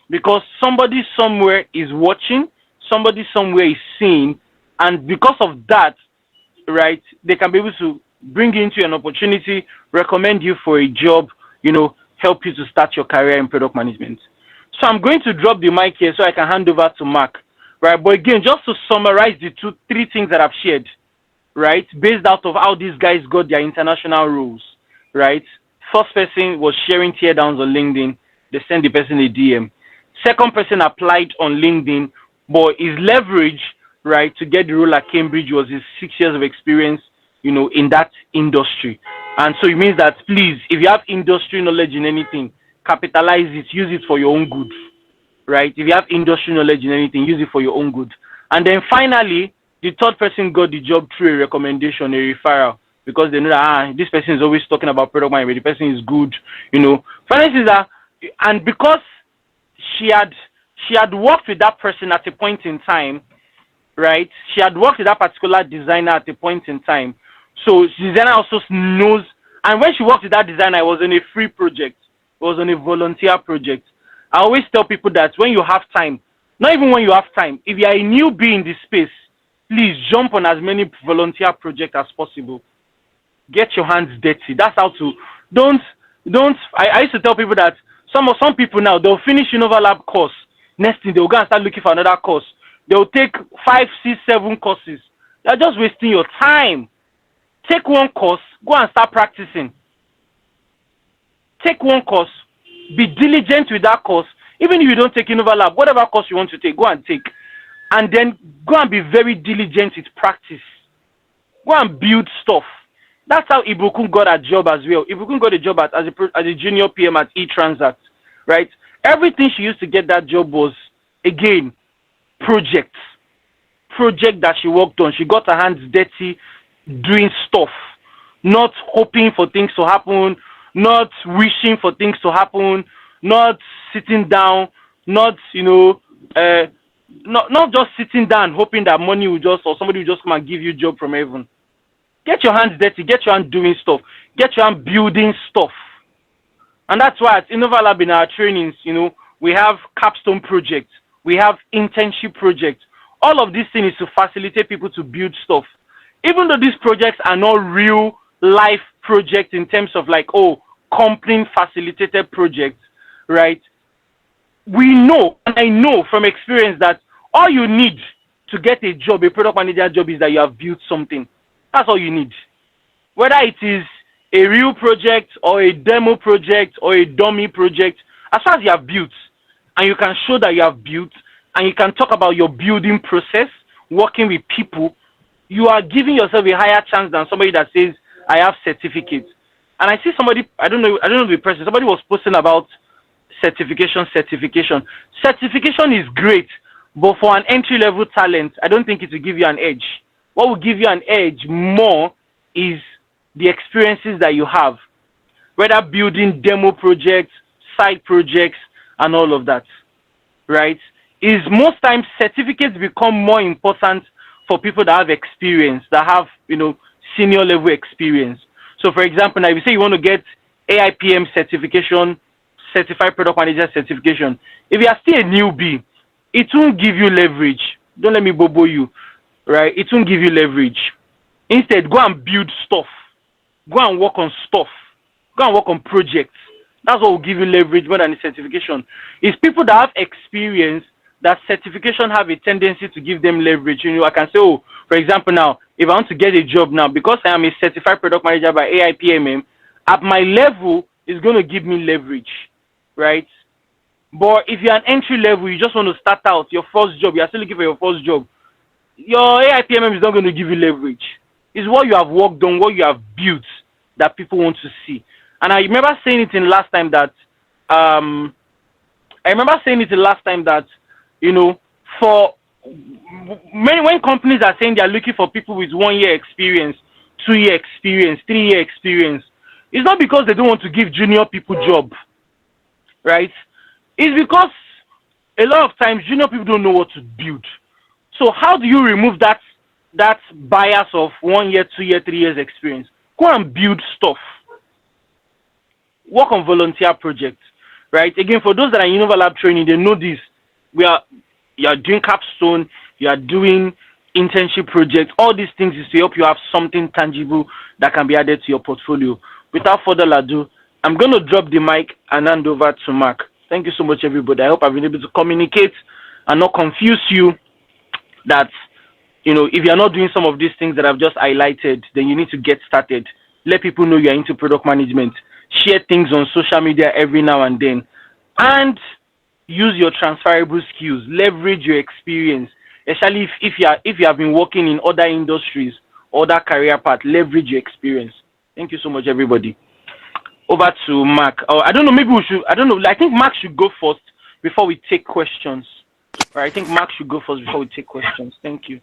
Because somebody somewhere is watching, somebody somewhere is seeing, and because of that, right, they can be able to bring you into an opportunity, recommend you for a job, help you to start your career in product management. So I'm going to drop the mic here so I can hand over to Mark, right? But again, just to summarize the three things that I've shared, right, based out of how these guys got their international roles, right? First person was sharing teardowns on LinkedIn. They sent the person a DM. Second person applied on LinkedIn, but his leverage, right, to get the role at Cambridge was his 6 years of experience, in that industry. And so it means that, please, if you have industry knowledge in anything, capitalize it, use it for your own good, right? If you have industry knowledge in anything, use it for your own good. And then finally, the third person got the job through a recommendation, a referral, because they know that this person is always talking about product management. The person is good, Finally, is that, and because she had worked with that person at a point in time, right? She had worked with that particular designer at a point in time, so the designer also knows. And when she worked with that designer, it was on a free project. It was on a volunteer project. I always tell people that when you have time, not even when you have time, if you are a newbie in this space, please jump on as many volunteer projects as possible. Get your hands dirty. That's how to. Don't. I used to tell people that some people now, they'll finish InnovaLab course. Next thing, they'll go and start looking for another course. They'll take 5, 6, 7 courses. They're just wasting your time. Take one course, go and start practicing. Take one course, be diligent with that course. Even if you don't take InnovaLab, whatever course you want to take, go and take. And then go and be very diligent with practice. Go and build stuff. That's how Ibukun got a job as well. Ibukun got a job as a junior PM at eTransact, right? Everything she used to get that job was, again, projects. Project that she worked on. She got her hands dirty doing stuff. Not hoping for things to happen, not wishing for things to happen, not sitting down, not just sitting down hoping that money will just, or somebody will just come and give you a job from heaven. Get your hands dirty, get your hand doing stuff, get your hand building stuff. And that's why at InnovaLab in our trainings, we have capstone projects, we have internship projects. All of these things is to facilitate people to build stuff. Even though these projects are not real life projects in terms of company facilitated projects, right? We know, and I know from experience, that all you need to get a job, a product manager job, is that you have built something. That's all you need. Whether it is a real project or a demo project or a dummy project, as far as you have built, and you can show that you have built, and you can talk about your building process, working with people, you are giving yourself a higher chance than somebody that says, I have certificates. And I see somebody, I don't know the person, somebody was posting about certification. Certification is great, but for an entry level talent, I don't think it will give you an edge. What will give you an edge more is the experiences that you have, whether building demo projects, side projects, and all of that, right? Is most times certificates become more important for people that have experience, that have, senior level experience. So, for example, now if you say you want to get AIPM certification, certified product manager certification, if you are still a newbie, it won't give you leverage. Don't let me bobo you, right? It won't give you leverage. Instead, go and build stuff. Go and work on stuff. Go and work on projects. That's what will give you leverage more than the certification. It's people that have experience that certification have a tendency to give them leverage. I can say, oh, for example, now, if I want to get a job now, because I am a certified product manager by AIPMM, at my level, it's going to give me leverage, right? But if you're an entry level, you just want to start out your first job, you're still looking for your first job, your AIPMM is not going to give you leverage. It's what you have worked on, what you have built that people want to see. And I remember saying it in last time that for when companies are saying they are looking for people with 1 year experience, 2 year experience, 3 year experience, it's not because they don't want to give junior people job, right? It's because a lot of times junior people don't know what to build. So how do you remove that bias of 1 year, 2 year, 3 years experience? Go and build stuff. Work on volunteer projects, right? Again, for those that are in Innova Lab training, they know this. You are doing capstone, you are doing internship projects. All these things is to help you have something tangible that can be added to your portfolio. Without further ado, I'm going to drop the mic and hand over to Mark. Thank you so much, everybody. I hope I've been able to communicate and not confuse you that, if you're not doing some of these things that I've just highlighted, then you need to get started. Let people know you're into product management. Share things on social media every now and then. And use your transferable skills. Leverage your experience. Especially if you have been working in other industries, other career paths, leverage your experience. Thank you so much, everybody. Over to Mark. I don't know, maybe we should, I don't know, I think Mark should go first before we take questions. Right, I think Mark should go first before we take questions. Thank you.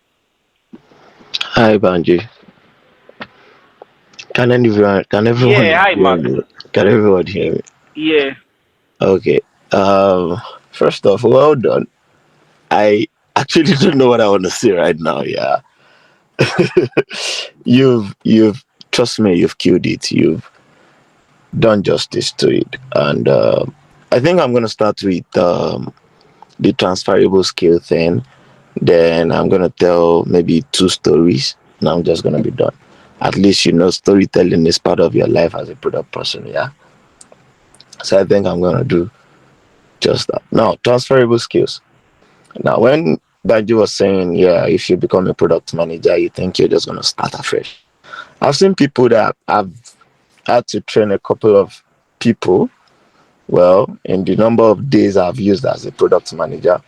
Hi, Banji. Can everyone Yeah, hi, hear Mark. me? Can everyone hear me? Yeah. Okay. Um. First off, well done. I actually don't know what I want to say right now. Yeah. You've trust me. You've killed it. You've done justice to it. And I think I'm gonna start with the transferable skill thing. Then I'm gonna tell maybe 2 stories, and I'm just gonna be done. At least storytelling is part of your life as a product person. Yeah. So I think I'm gonna do just that. Now, transferable skills. Now, when Banji was saying, yeah, if you become a product manager, you think you're just gonna start afresh. I've seen people that have had to train a couple of people. Well, in the number of days I've used as a product manager,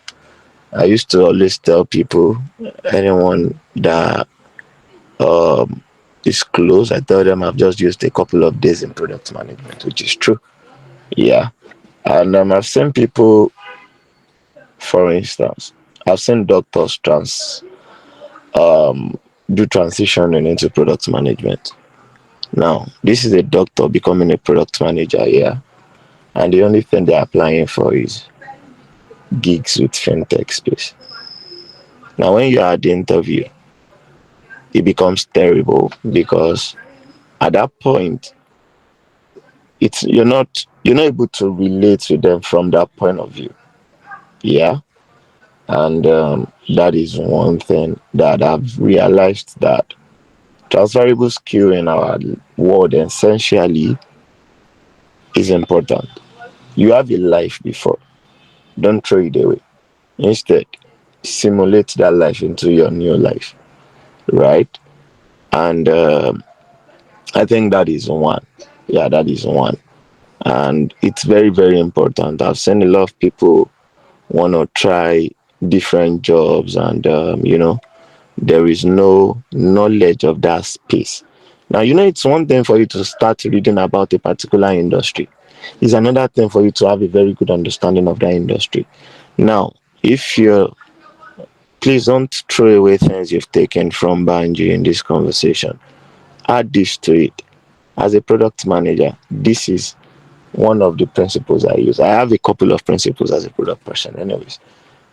I used to always tell people, anyone that is close, I tell them I've just used a couple of days in product management, which is true. Yeah. And I've seen people, for instance, I've seen doctors do transitioning into product management. Now, this is a doctor becoming a product manager, yeah. And the only thing they're applying for is gigs with fintech space. Now, when you are at the interview, it becomes terrible because at that point, you're not able to relate to them from that point of view. Yeah. And that is one thing that I've realized, that transferable skill in our world essentially is important. You have a life before, don't throw it away. Instead, simulate that life into your new life, right? And I think that is one. Yeah, that is one. and it's very, very important. I've seen a lot of people want to try different jobs, and there is no knowledge of that space. Now, it's one thing for you to start reading about a particular industry. It's another thing for you to have a very good understanding of that industry. Now, if you're please don't throw away things you've taken from Banji in this conversation. Add this to it. As a product manager, this is one of the principles I use. I have a couple of principles as a product person, anyways.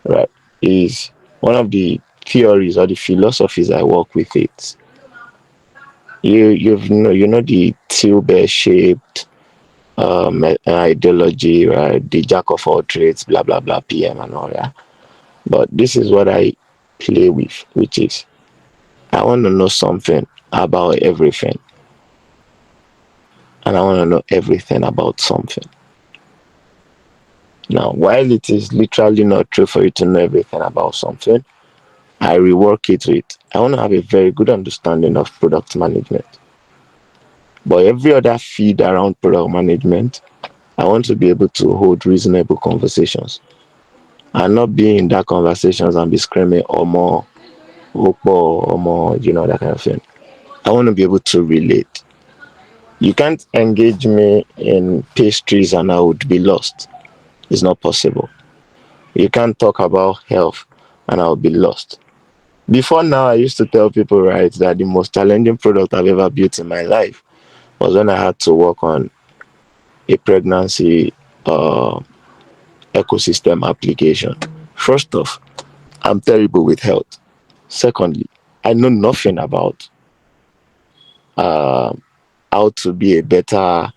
Right? Is one of the theories or the philosophies I work with. It you know the tilde shaped ideology, right? The jack of all trades, blah blah blah, PM and all that. But this is what I play with, which is I want to know something about everything, and I want to know everything about something. Now, while it is literally not true for you to know everything about something, I rework it with I want to have a very good understanding of product management. But every other feed around product management, I want to be able to hold reasonable conversations and not be in that conversations and be screaming or more, or more, that kind of thing. I want to be able to relate. You can't engage me in pastries and I would be lost. It's not possible. You can't talk about health and I'll be lost. Before now, I used to tell people, right, that the most challenging product I've ever built in my life was when I had to work on a pregnancy uh, ecosystem application. First off, I'm terrible with health. Secondly, I know nothing about uh, how to be a better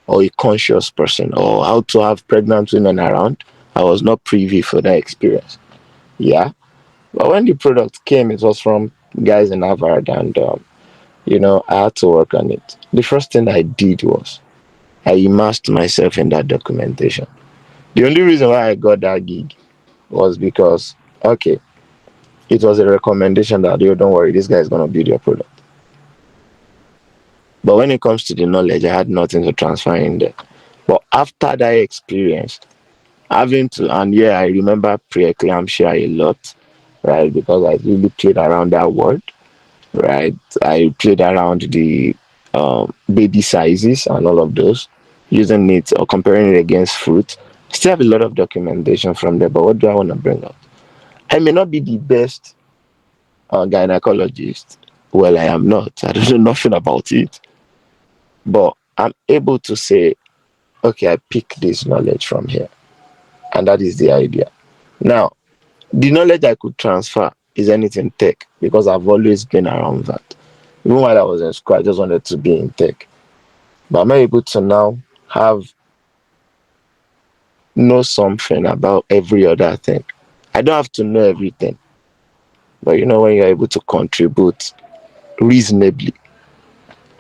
or a conscious person or how to have pregnant women around. I was not privy for that experience. Yeah. But when the product came, it was from guys in Harvard, and I had to work on it. The first thing I did was I immersed myself in that documentation. The only reason why I got that gig was because, okay, it was a recommendation that, yo, don't worry, this guy is going to build your product. But when it comes to the knowledge, I had nothing to transfer in there. But after that experience, having to, and yeah, I remember preeclampsia a lot, right? Because I really played around that word, right? I played around the baby sizes and all of those, using it or comparing it against fruit. Still have a lot of documentation from there, but what do I want to bring up? I may not be the best gynecologist. Well, I am not. I don't know nothing about it, but I'm able to say, okay, I pick this knowledge from here, and that is the idea. Now, the knowledge I could transfer is anything tech because I've always been around that. Even while I was in school, I just wanted to be in tech. But I'm able to now have know something about every other thing. I don't have to know everything, but when you're able to contribute reasonably,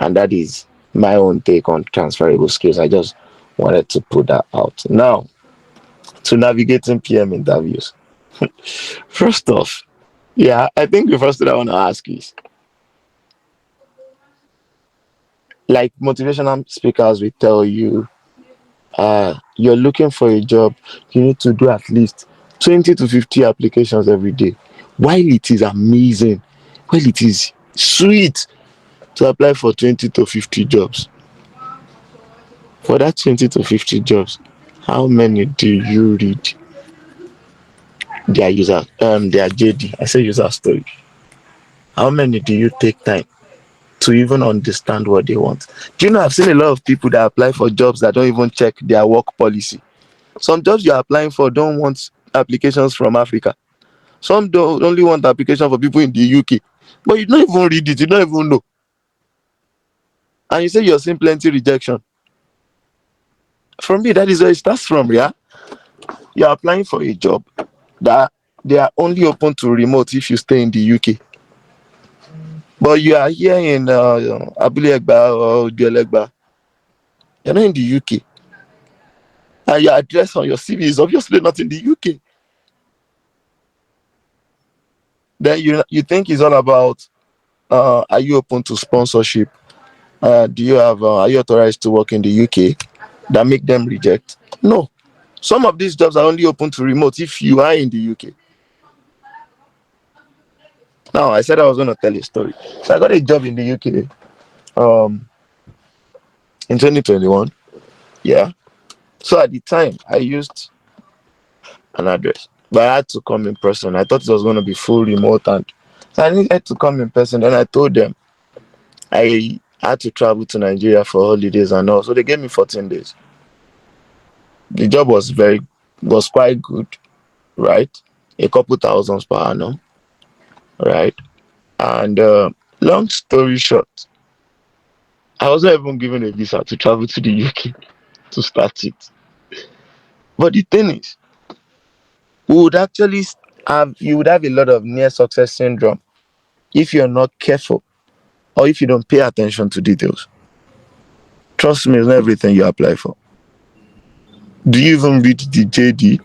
and that is my own take on transferable skills. I just wanted to put that out. Now, to navigating PM interviews. First off, yeah, I think the first thing I want to ask is like motivational speakers will tell you, you're looking for a job, you need to do at least 20 to 50 applications every day. While it is amazing, while it is sweet to apply for 20 to 50 jobs, for that 20 to 50 jobs, how many do you read their user, their JD? I say user story. How many do you take time to even understand what they want? Do you know I've seen a lot of people that apply for jobs that don't even check their work policy. Some jobs you're applying for don't want applications from Africa. Some don't only want application for people in the UK. But you don't even read it, you don't even know. And you say you're seeing plenty rejection. For me, that is where it starts from, yeah. You're applying for a job that they are only open to remote if you stay in the UK. But you are here in Abulegba or Dielegba. You're not in the UK. And your address on your CV is obviously not in the UK. Then you think it's all about are you open to sponsorship? Do you have are you authorized to work in the UK? that make them reject? No. Some of these jobs are only open to remote if you are in the UK. Now, I said I was going to tell a story. So I got a job in the UK in 2021. Yeah. So at the time, I used an address, but I had to come in person. I thought it was going to be full remote, and so I needed to come in person. Then I told them I had to travel to Nigeria for holidays and all. So they gave me 14 days. The job was quite good, right? A couple thousands per annum, right? And long story short, I was not even given a visa to travel to the UK to start it. But the thing is, we would actually you would have a lot of near success syndrome if you're not careful or if you don't pay attention to details. Trust me, it's not everything you apply for. Do you even read the JD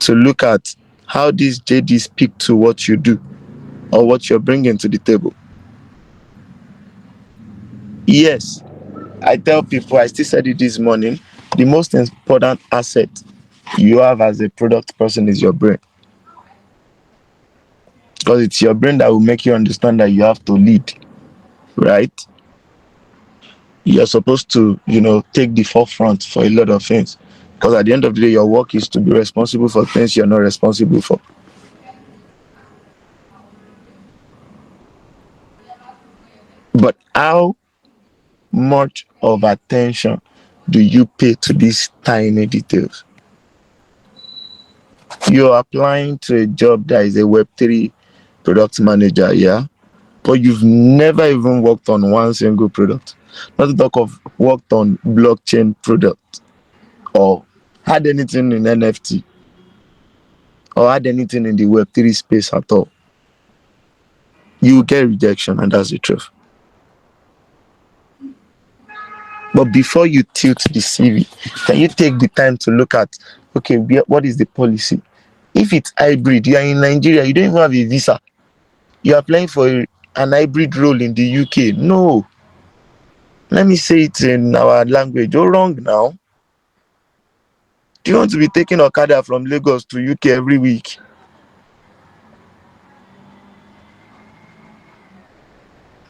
to look at how these JD speak to what you do or what you're bringing to the table? Yes, I tell people, I still said it this morning, the most important asset you have as a product person is your brain. Because it's your brain that will make you understand that you have to lead, right? You're supposed to, take the forefront for a lot of things. Because at the end of the day, your work is to be responsible for things you're not responsible for. But how much of attention do you pay to these tiny details? You're applying to a job that is a Web3 product manager, yeah? But you've never even worked on one single product. Not to talk of worked on blockchain product or had anything in NFT or had anything in the Web3 space at all. You will get rejection, and that's the truth. But before you tilt the CV, can you take the time to look at, okay, what is the policy? If it's hybrid, you are in Nigeria, you don't even have a visa. You're applying for an hybrid role in the UK. No. Let me say it in our language. You're wrong now. Do you want to be taking Okada from Lagos to UK every week?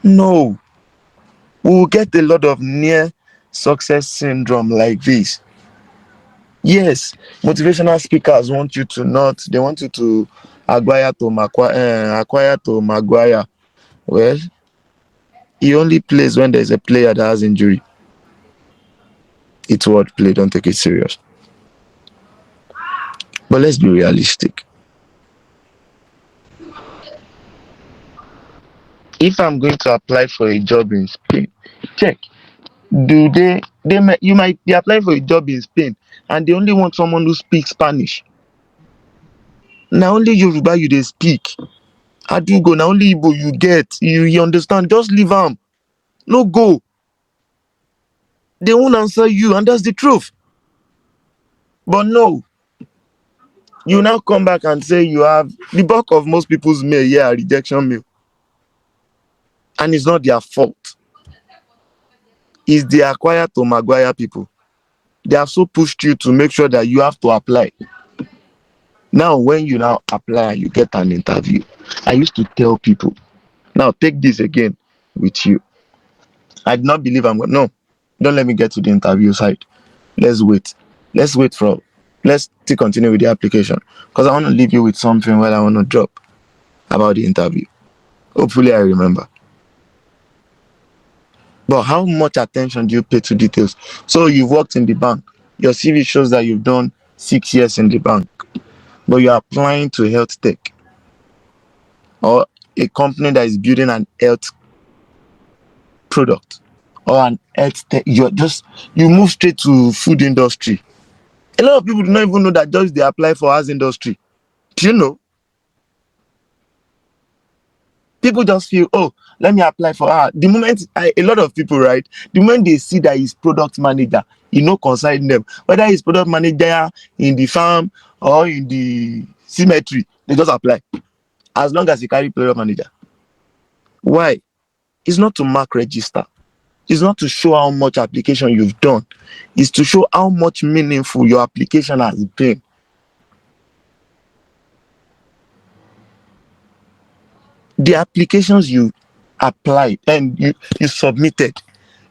No. We will get a lot of near success syndrome like this. Yes, motivational speakers want you to not, they want you to acquire to Maguire. Well, he only plays when there's a player that has injury. It's wordplay, don't take it serious. But let's be realistic. If I'm going to apply for a job in Spain, check. Do you might be applying for a job in Spain and they only want someone who speaks Spanish. Now only Yoruba you they speak. Adugo, now only Igbo you get. You understand? Just leave them. No go. They won't answer you, and that's the truth. But no, you now come back and say you have the bulk of most people's mail, yeah, rejection mail. And it's not their fault. It's the acquire to Maguire people. They have so pushed you to make sure that you have to apply. Now, when you now apply, you get an interview. I used to tell people, now take this again with you. I did not believe I'm going. No, don't let me get to the interview side. Let's wait. Let's wait for. Let's still continue with the application because I want to leave you with something where I want to drop about the interview. Hopefully, I remember. But how much attention do you pay to details? So you've worked in the bank. Your CV shows that you've done 6 years in the bank, but you're applying to health tech or a company that is building an health product or an health tech. You move straight to food industry. A lot of people do not even know that just they apply for as industry. Do you know? People just feel, oh, let me apply for the moment a lot of people, right? The moment they see that he's product manager, concern them. Whether he's product manager in the farm or in the cemetery, they just apply. As long as he carry product manager. Why? It's not to mark register. It's not to show how much application you've done. It's to show how much meaningful your application has been. The applications you applied and you submitted,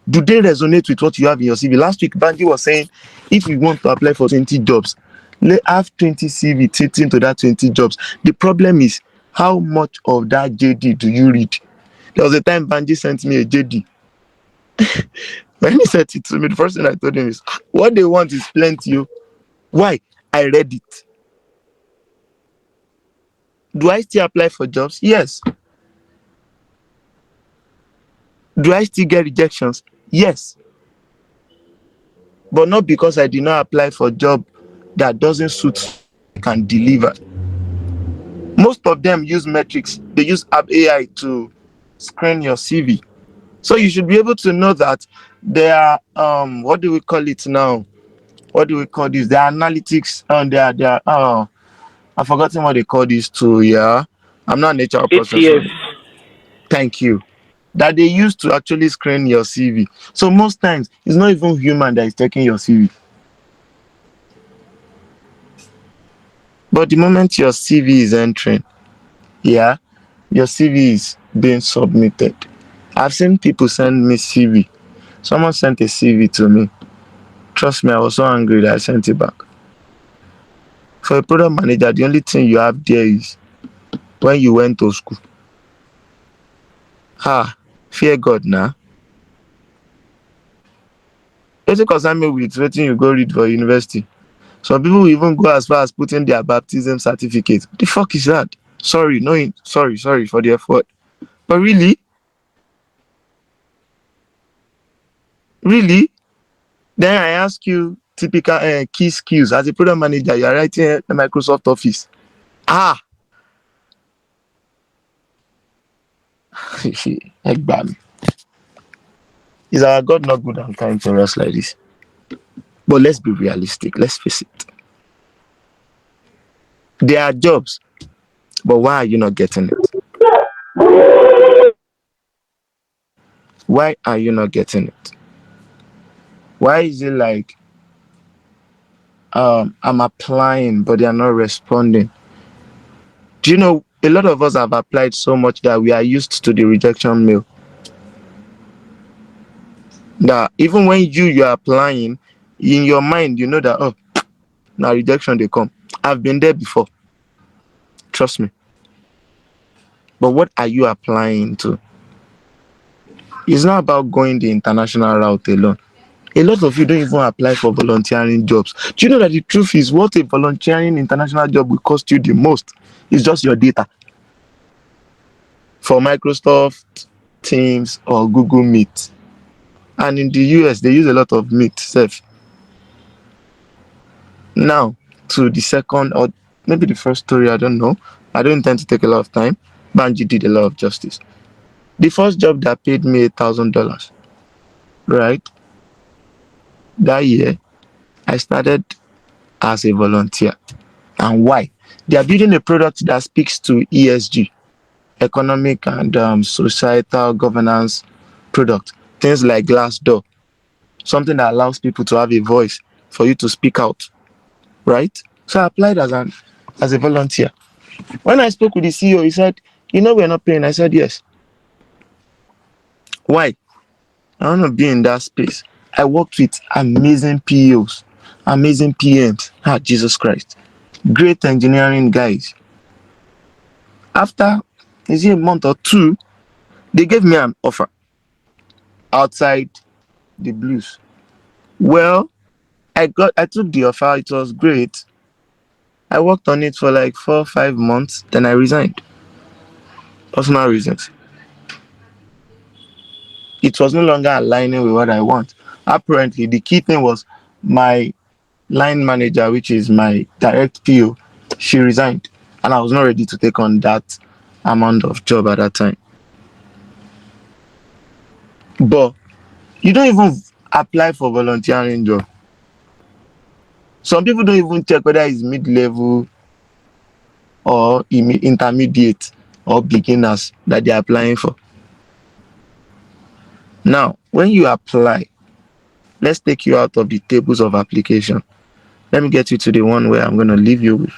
do they resonate with what you have in your CV? Last week, Banji was saying if you want to apply for 20 jobs, let have 20 CV fitting to that 20 jobs. The problem is how much of that JD do you read? There was a time Banji sent me a JD. When he sent it to me, the first thing I told him is, what they want is plenty. Why? I read it. Do I still apply for jobs? Yes. Do I still get rejections? Yes. But not because I did not apply for a job that doesn't suit something I can deliver. Most of them use metrics. They use app AI to screen your CV. So you should be able to know that there are what do we call it now? What do we call this? There are analytics and there are I've forgotten what they call this too, yeah. I'm not an HR person, ATS. so thank you. That they use to actually screen your CV. So most times it's not even human that is checking your CV. But the moment your CV is entering, yeah, your CV is being submitted. I've seen people send me CV. Someone sent a CV to me. Trust me, I was so angry that I sent it back. For a product manager, the only thing you have there is when you went to school. Fear God now. Wetin concern me with wetin you go read for university? Some people will even go as far as putting their baptism certificate. What the fuck is that? Sorry, no, sorry for the effort. But really, really, then I ask you typical key skills as a product manager. You are writing the Microsoft Office. Egbam. Is our God not good and kind to us like this? But let's be realistic. Let's face it. There are jobs, but why are you not getting it? Why are you not getting it? Why is it like I'm applying, but they are not responding? Do you know a lot of us have applied so much that we are used to the rejection mail? That even when you are applying, in your mind, you know that, oh, now rejection they come. I've been there before. Trust me. But what are you applying to? It's not about going the international route alone. A lot of you don't even apply for volunteering jobs. Do you know that the truth is what a volunteering international job will cost you the most is just your data? For Microsoft Teams or Google Meet. And in the US, they use a lot of Meet self. Now, to the second or maybe the first story, I don't know. I don't intend to take a lot of time. Banji did a lot of justice. The first job that paid me $8,000, right? That year, I started as a volunteer. And why? They are building a product that speaks to ESG, economic and societal governance product. Things like Glassdoor, something that allows people to have a voice for you to speak out, right? So I applied as a volunteer. When I spoke with the CEO, he said, we're not paying. I said, yes. Why? I want to be in that space. I worked with amazing POs, amazing PMs. Jesus Christ. Great engineering guys. After, is it a month or two, they gave me an offer outside the blues. Well, I took the offer. It was great. I worked on it for like 4 or 5 months. Then I resigned. Personal reasons. It was no longer aligning with what I want. Apparently, the key thing was my line manager, which is my direct PO, she resigned. And I was not ready to take on that amount of job at that time. But you don't even apply for volunteering job. Some people don't even check whether it's mid-level or intermediate or beginners that they're applying for. Now, when you apply, let's take you out of the tables of application. Let me get you to the one where I'm going to leave you with.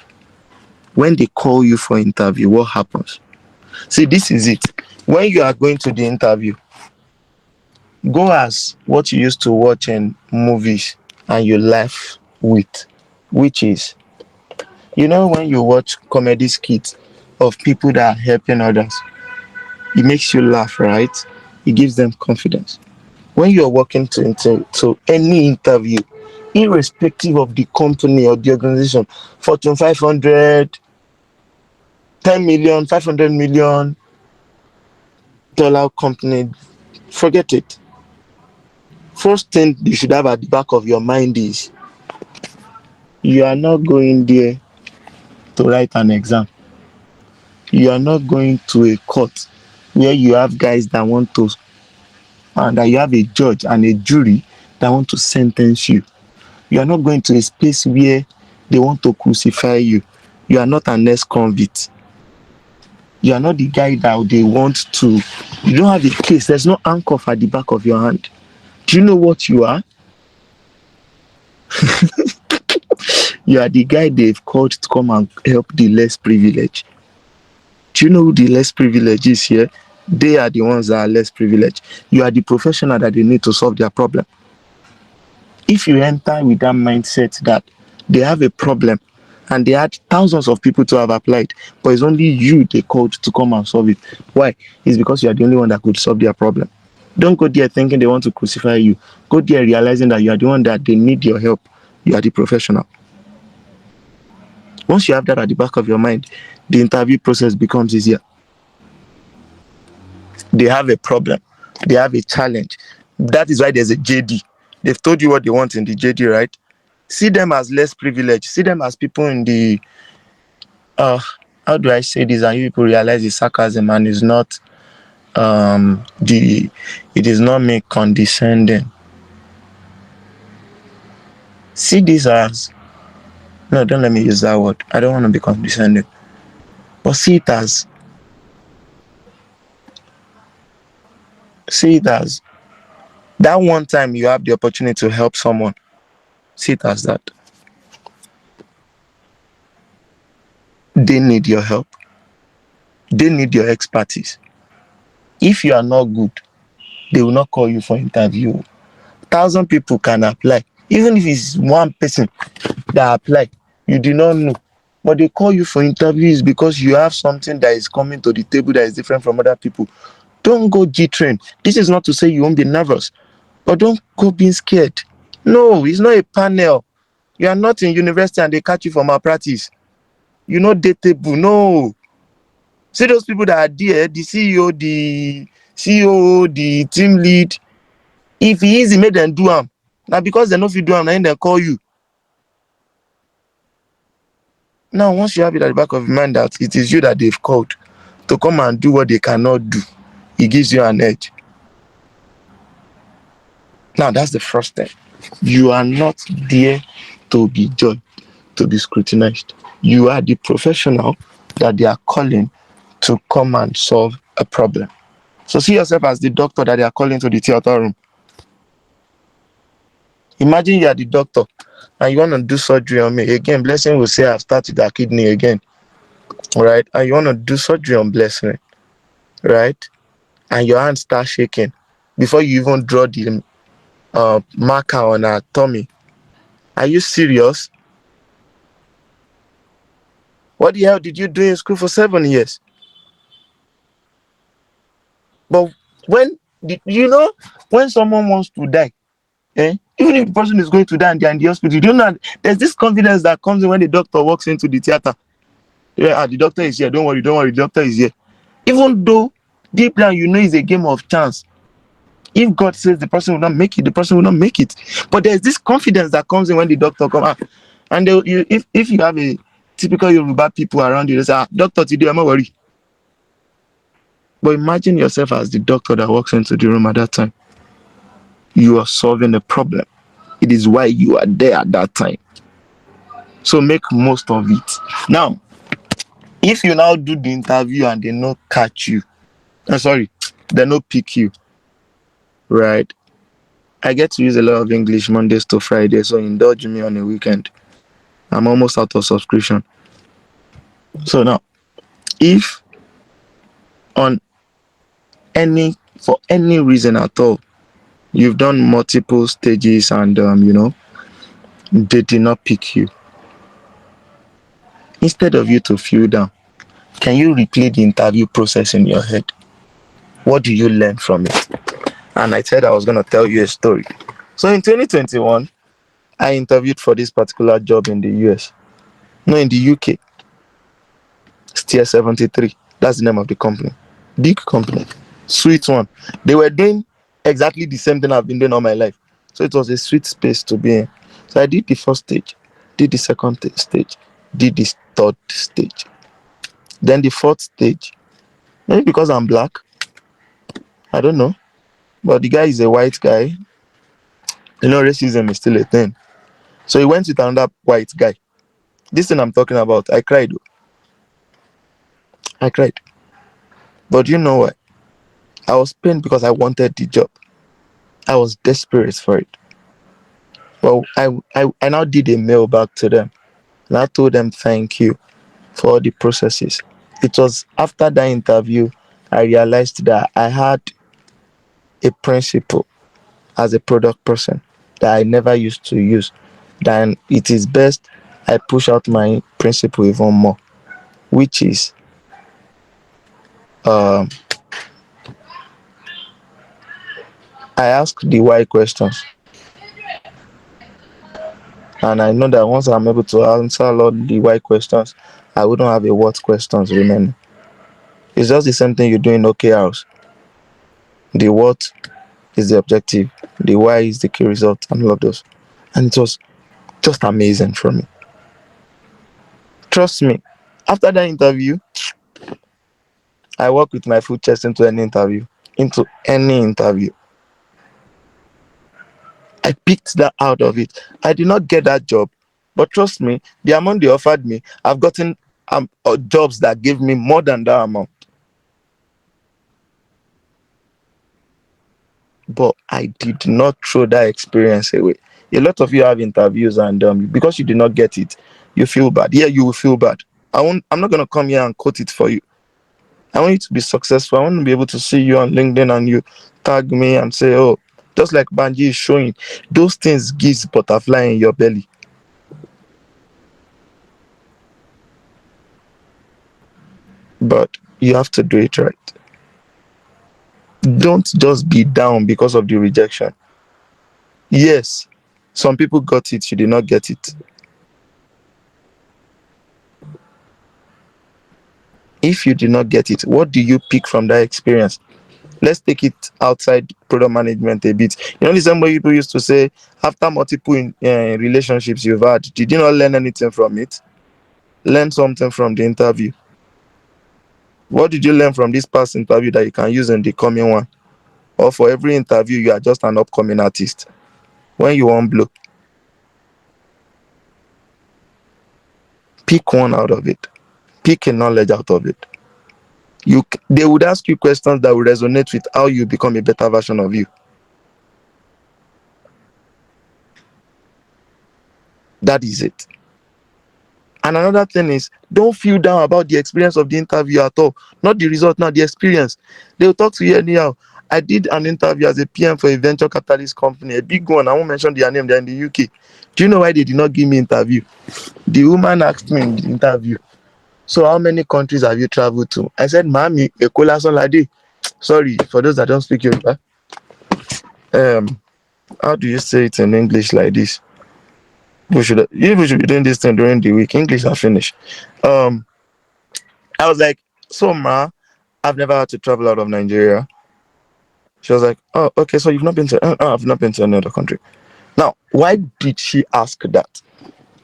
When they call you for interview, what happens? See, this is it. When you are going to the interview, go as what you used to watch in movies and you laugh with, which is, when you watch comedy skits of people that are helping others, it makes you laugh, right? It gives them confidence. When you're walking to any interview, irrespective of the company or the organization, Fortune 500, 10 million, 500 million dollar company, forget it. First thing you should have at the back of your mind is you are not going there to write an exam. You are not going to a court where you have guys that want to, and that you have a judge and a jury that want to sentence you. You are not going to a space where they want to crucify you. You are not an ex-convict. You are not the guy that they want to. You don't have a case. There's no handcuff at the back of your hand. Do you know what you are? You are the guy they've called to come and help the less privileged. Do you know who the less privileged is here? They are the ones that are less privileged. You are the professional that they need to solve their problem. If you enter with that mindset that they have a problem and they had thousands of people to have applied, but it's only you they called to come and solve it. Why? It's because you are the only one that could solve their problem. Don't go there thinking they want to crucify you. Go there realizing that you are the one that they need your help. You are the professional. Once you have that at the back of your mind, the interview process becomes easier. They have a problem, they have a challenge. That is why there's a JD. They've told you what they want in the JD, right? See them as less privileged. See them as people in the uh how do I say this? And you people realize it's sarcasm and it's not the it is not me condescending. See this as, no, don't let me use that word. I don't want to be condescending. But see it as that one time you have the opportunity to help someone. See it as that. They need your help. They need your expertise. If you are not good, they will not call you for interview. 1,000 people can apply. Even if it's one person that apply, you do not know. But they call you for interviews because you have something that is coming to the table that is different from other people. Don't go G-train. This is not to say you won't be nervous, but don't go being scared. No, it's not a panel. You are not in university and they catch you for malpractice. You know dateable. No. See those people that are there, the CEO, the COO, the team lead. If e easy, make them do am. Now because they no fit do am, na dem call you. Now, once you have it at the back of your mind that it is you that they've called to come and do what they cannot do, it gives you an edge. Now, that's the first thing. You are not there to be judged, to be scrutinized. You are the professional that they are calling to come and solve a problem. So see yourself as the doctor that they are calling to the theater room. Imagine you are the doctor and you want to do surgery on me. Again, Blessing will say I've started her kidney again. Right? And you want to do surgery on Blessing, right? And your hand starts shaking before you even draw the marker on her tummy. Are you serious? What the hell did you do in school for 7 years? But when when someone wants to die, even if the person is going to die and they're in the hospital, you don't know, there's this confidence that comes in when the doctor walks into the theater. Yeah, the doctor is here. Don't worry, the doctor is here. Even though deep down you know it's a game of chance. If God says the person will not make it, the person will not make it. But there's this confidence that comes in when the doctor comes out. And if you have a typical Yoruba people around you, they say, doctor today, I'm not worried. But imagine yourself as the doctor that walks into the room at that time. You are solving a problem. It is why you are there at that time. So make most of it. Now, if you now do the interview and they no catch you, they no pick you, right? I get to use a lot of English Mondays to Friday, so indulge me on a weekend. I'm almost out of subscription. So now, if on any for any reason at all you've done multiple stages and they did not pick you, instead of you to feel down, can you replay the interview process in your head? What do you learn from it? And I said I was going to tell you a story. So in 2021, I interviewed for this particular job in the US. No, in the UK. Steer 73. That's the name of the company. Big company. Sweet one. They were doing exactly the same thing I've been doing all my life. So it was a sweet space to be in. So I did the first stage, did the second stage, did the third stage. Then the fourth stage. Maybe because I'm black. I don't know. But the guy is a white guy. Racism is still a thing. So he went with another white guy. This thing I'm talking about, I cried. I cried. But you know what? I was pained because I wanted the job. I was desperate for it. Well, I now did a mail back to them. And I told them thank you for all the processes. It was after that interview I realized that I had a principle as a product person that I never used to use. Then it is best I push out my principle even more, which is um, I ask the why questions. And I know that once I'm able to answer all the why questions, I wouldn't have a what questions remaining. It's just the same thing you do in OKRs. The what is the objective, the why is the key result, and all of those. And it was just amazing for me. Trust me, after that interview, I walk with my full chest into any interview. Into any interview. I picked that out of it. I did not get that job, but trust me, the amount they offered me, I've gotten jobs that gave me more than that amount. But I did not throw that experience away. A lot of you have interviews and because you did not get it, you feel bad. Yeah, you will feel bad. I'm not gonna come here and quote it for you. I want you to be successful. I want to be able to see you on LinkedIn and you tag me and say, oh, just like Banji is showing, those things gives butterfly in your belly. But you have to do it right. Don't just be down because of the rejection. Yes, some people got it, you did not get it. If you did not get it, what do you pick from that experience? Let's take it outside product management a bit. The same way people used to say, after multiple relationships you've had, did you not learn anything from it? Learn something from the interview. What did you learn from this past interview that you can use in the coming one? Or for every interview, you are just an upcoming artist. When you want blow, pick one out of it. Pick a knowledge out of it. They would ask you questions that will resonate with how you become a better version of you. That is it. And another thing is, don't feel down about the experience of the interview at all. Not the result, not the experience. They will talk to you anyhow. I did an interview as a PM for a venture capitalist company, a big one. I won't mention their name. They're in the UK. Do you know why they did not give me interview? The woman asked me in the interview, so how many countries have you traveled to? I said, Mami, Ekola Solade. Sorry, for those that don't speak Yoruba. How do you say it in English like this? We should be doing this thing during the week. English are finished. Um, I was like, so ma, I've never had to travel out of Nigeria. She was like, oh, okay, so you've not been to, I've not been to any other country. Now, why did she ask that?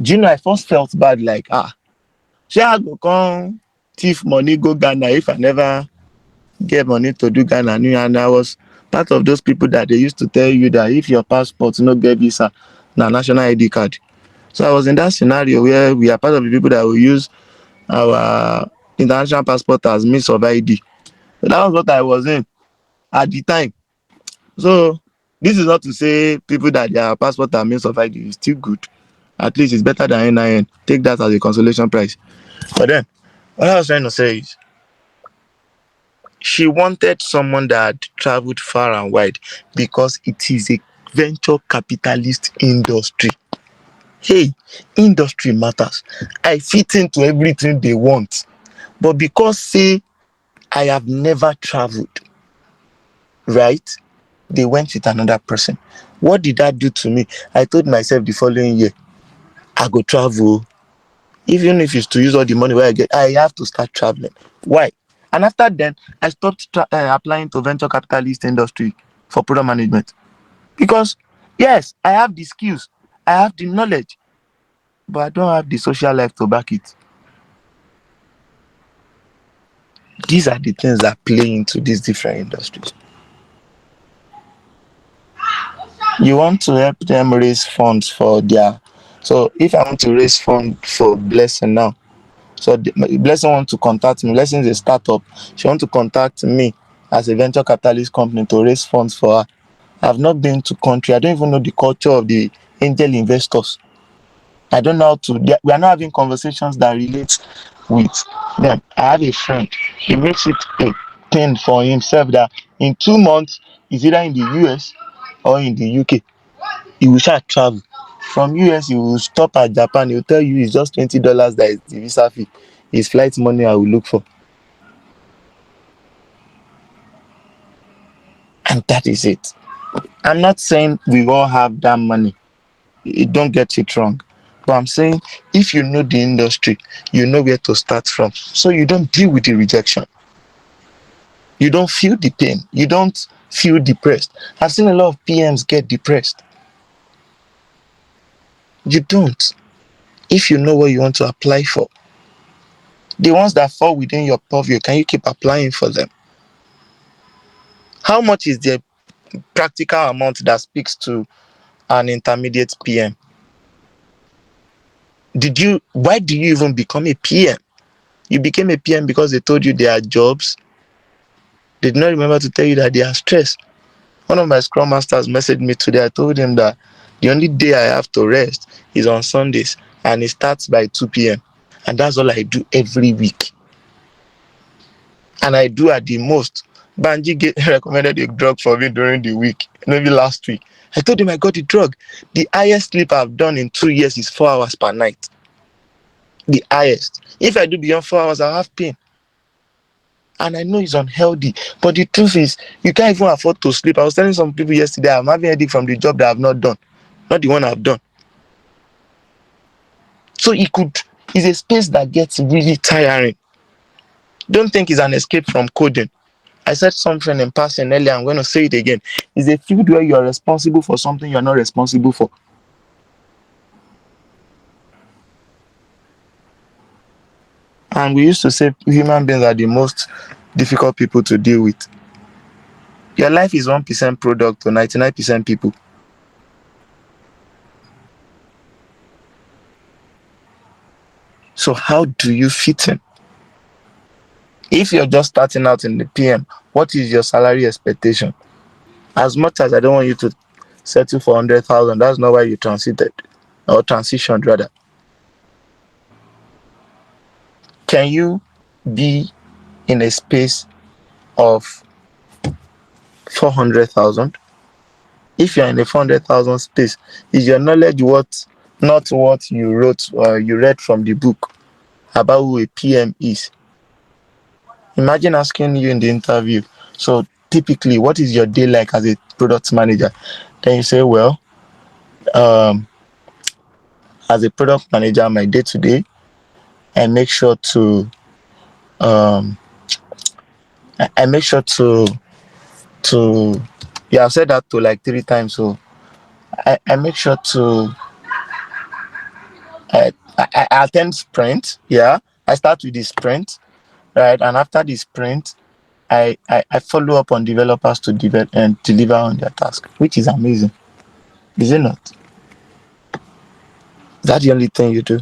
Do you know, I first felt bad, like, she had go come thief money, go Ghana if I never get money to do Ghana. And I was part of those people that they used to tell you that if your passport no get visa, na national ID card. So I was in that scenario where we are part of the people that will use our international passport as means of ID. So that was what I was in at the time. So this is not to say people that their passport and means of ID is still good. At least it's better than NIN. Take that as a consolation prize. But then, what I was trying to say is, she wanted someone that had traveled far and wide because it is a venture capitalist industry. Hey, industry matters. I fit into everything they want. But because, say, I have never traveled, right? They went with another person. What did that do to me? I told myself the following year, I go travel. Even if it's to use all the money where I get, I have to start traveling. Why? And after then, I stopped applying to venture capitalist industry for product management. Because, yes, I have the skills, I have the knowledge, but I don't have the social life to back it. These are the things that play into these different industries. You want to help them raise funds for their. So if I want to raise fund for Blessing now, so Blessing want to contact me. Blessing is a startup. She want to contact me as a venture capitalist company to raise funds for her. I've not been to country. I don't even know the culture of the angel investors. I don't know how to. We are not having conversations that relate with them. I have a friend. He makes it a thing for himself that in 2 months he's either in the US or in the UK. He will start travel. From US, he will stop at Japan. He will tell you it's just $20 that is the visa fee. His flight money I will look for. And that is it. I'm not saying we all have that money. Don't get it wrong. But I'm saying if you know the industry, you know where to start from. So you don't deal with the rejection. You don't feel the pain. You don't feel depressed. I've seen a lot of PMs get depressed. You don't. If you know what you want to apply for, the ones that fall within your purview, can you keep applying for them? How much is the practical amount that speaks to an intermediate PM? Why do you even become a PM? You became a PM because they told you there are jobs. They did not remember to tell you that they are stressed. One of my scrum masters messaged me today. I told him that the only day I have to rest is on Sundays, and it starts by 2 p.m. And that's all I do every week. And I do at the most. Banji recommended a drug for me during the week, maybe last week. I told him I got the drug. The highest sleep I've done in 2 years is 4 hours per night. The highest. If I do beyond 4 hours, I'll have pain. And I know it's unhealthy. But the truth is, you can't even afford to sleep. I was telling some people yesterday, I'm having a headache from the job that I've not done, not the one I've done. So it's a space that gets really tiring. Don't think it's an escape from coding. I said something in passing earlier, I'm going to say it again. It's a field where you are responsible for something you're not responsible for. And we used to say human beings are the most difficult people to deal with. Your life is 1% product to 99% people. So how do you fit in? If you're just starting out in the PM, what is your salary expectation? As much as I don't want you to settle for 100,000, that's not why you transited or transitioned rather. Can you be in a space of 400,000? If you're in a 400,000 space, is your knowledge not what you wrote or you read from the book about who a PM is? Imagine asking you in the interview, so typically, what is your day like as a product manager? Then you say, well, um, as a product manager, my day to day, I make sure to, um, I make sure to, yeah, I've said that to like 3 times. So I make sure to, I attend sprint. Yeah, I start with the sprint, right? And after the sprint, I follow up on developers to develop and deliver on their task, which is amazing. Is it not? That's the only thing you do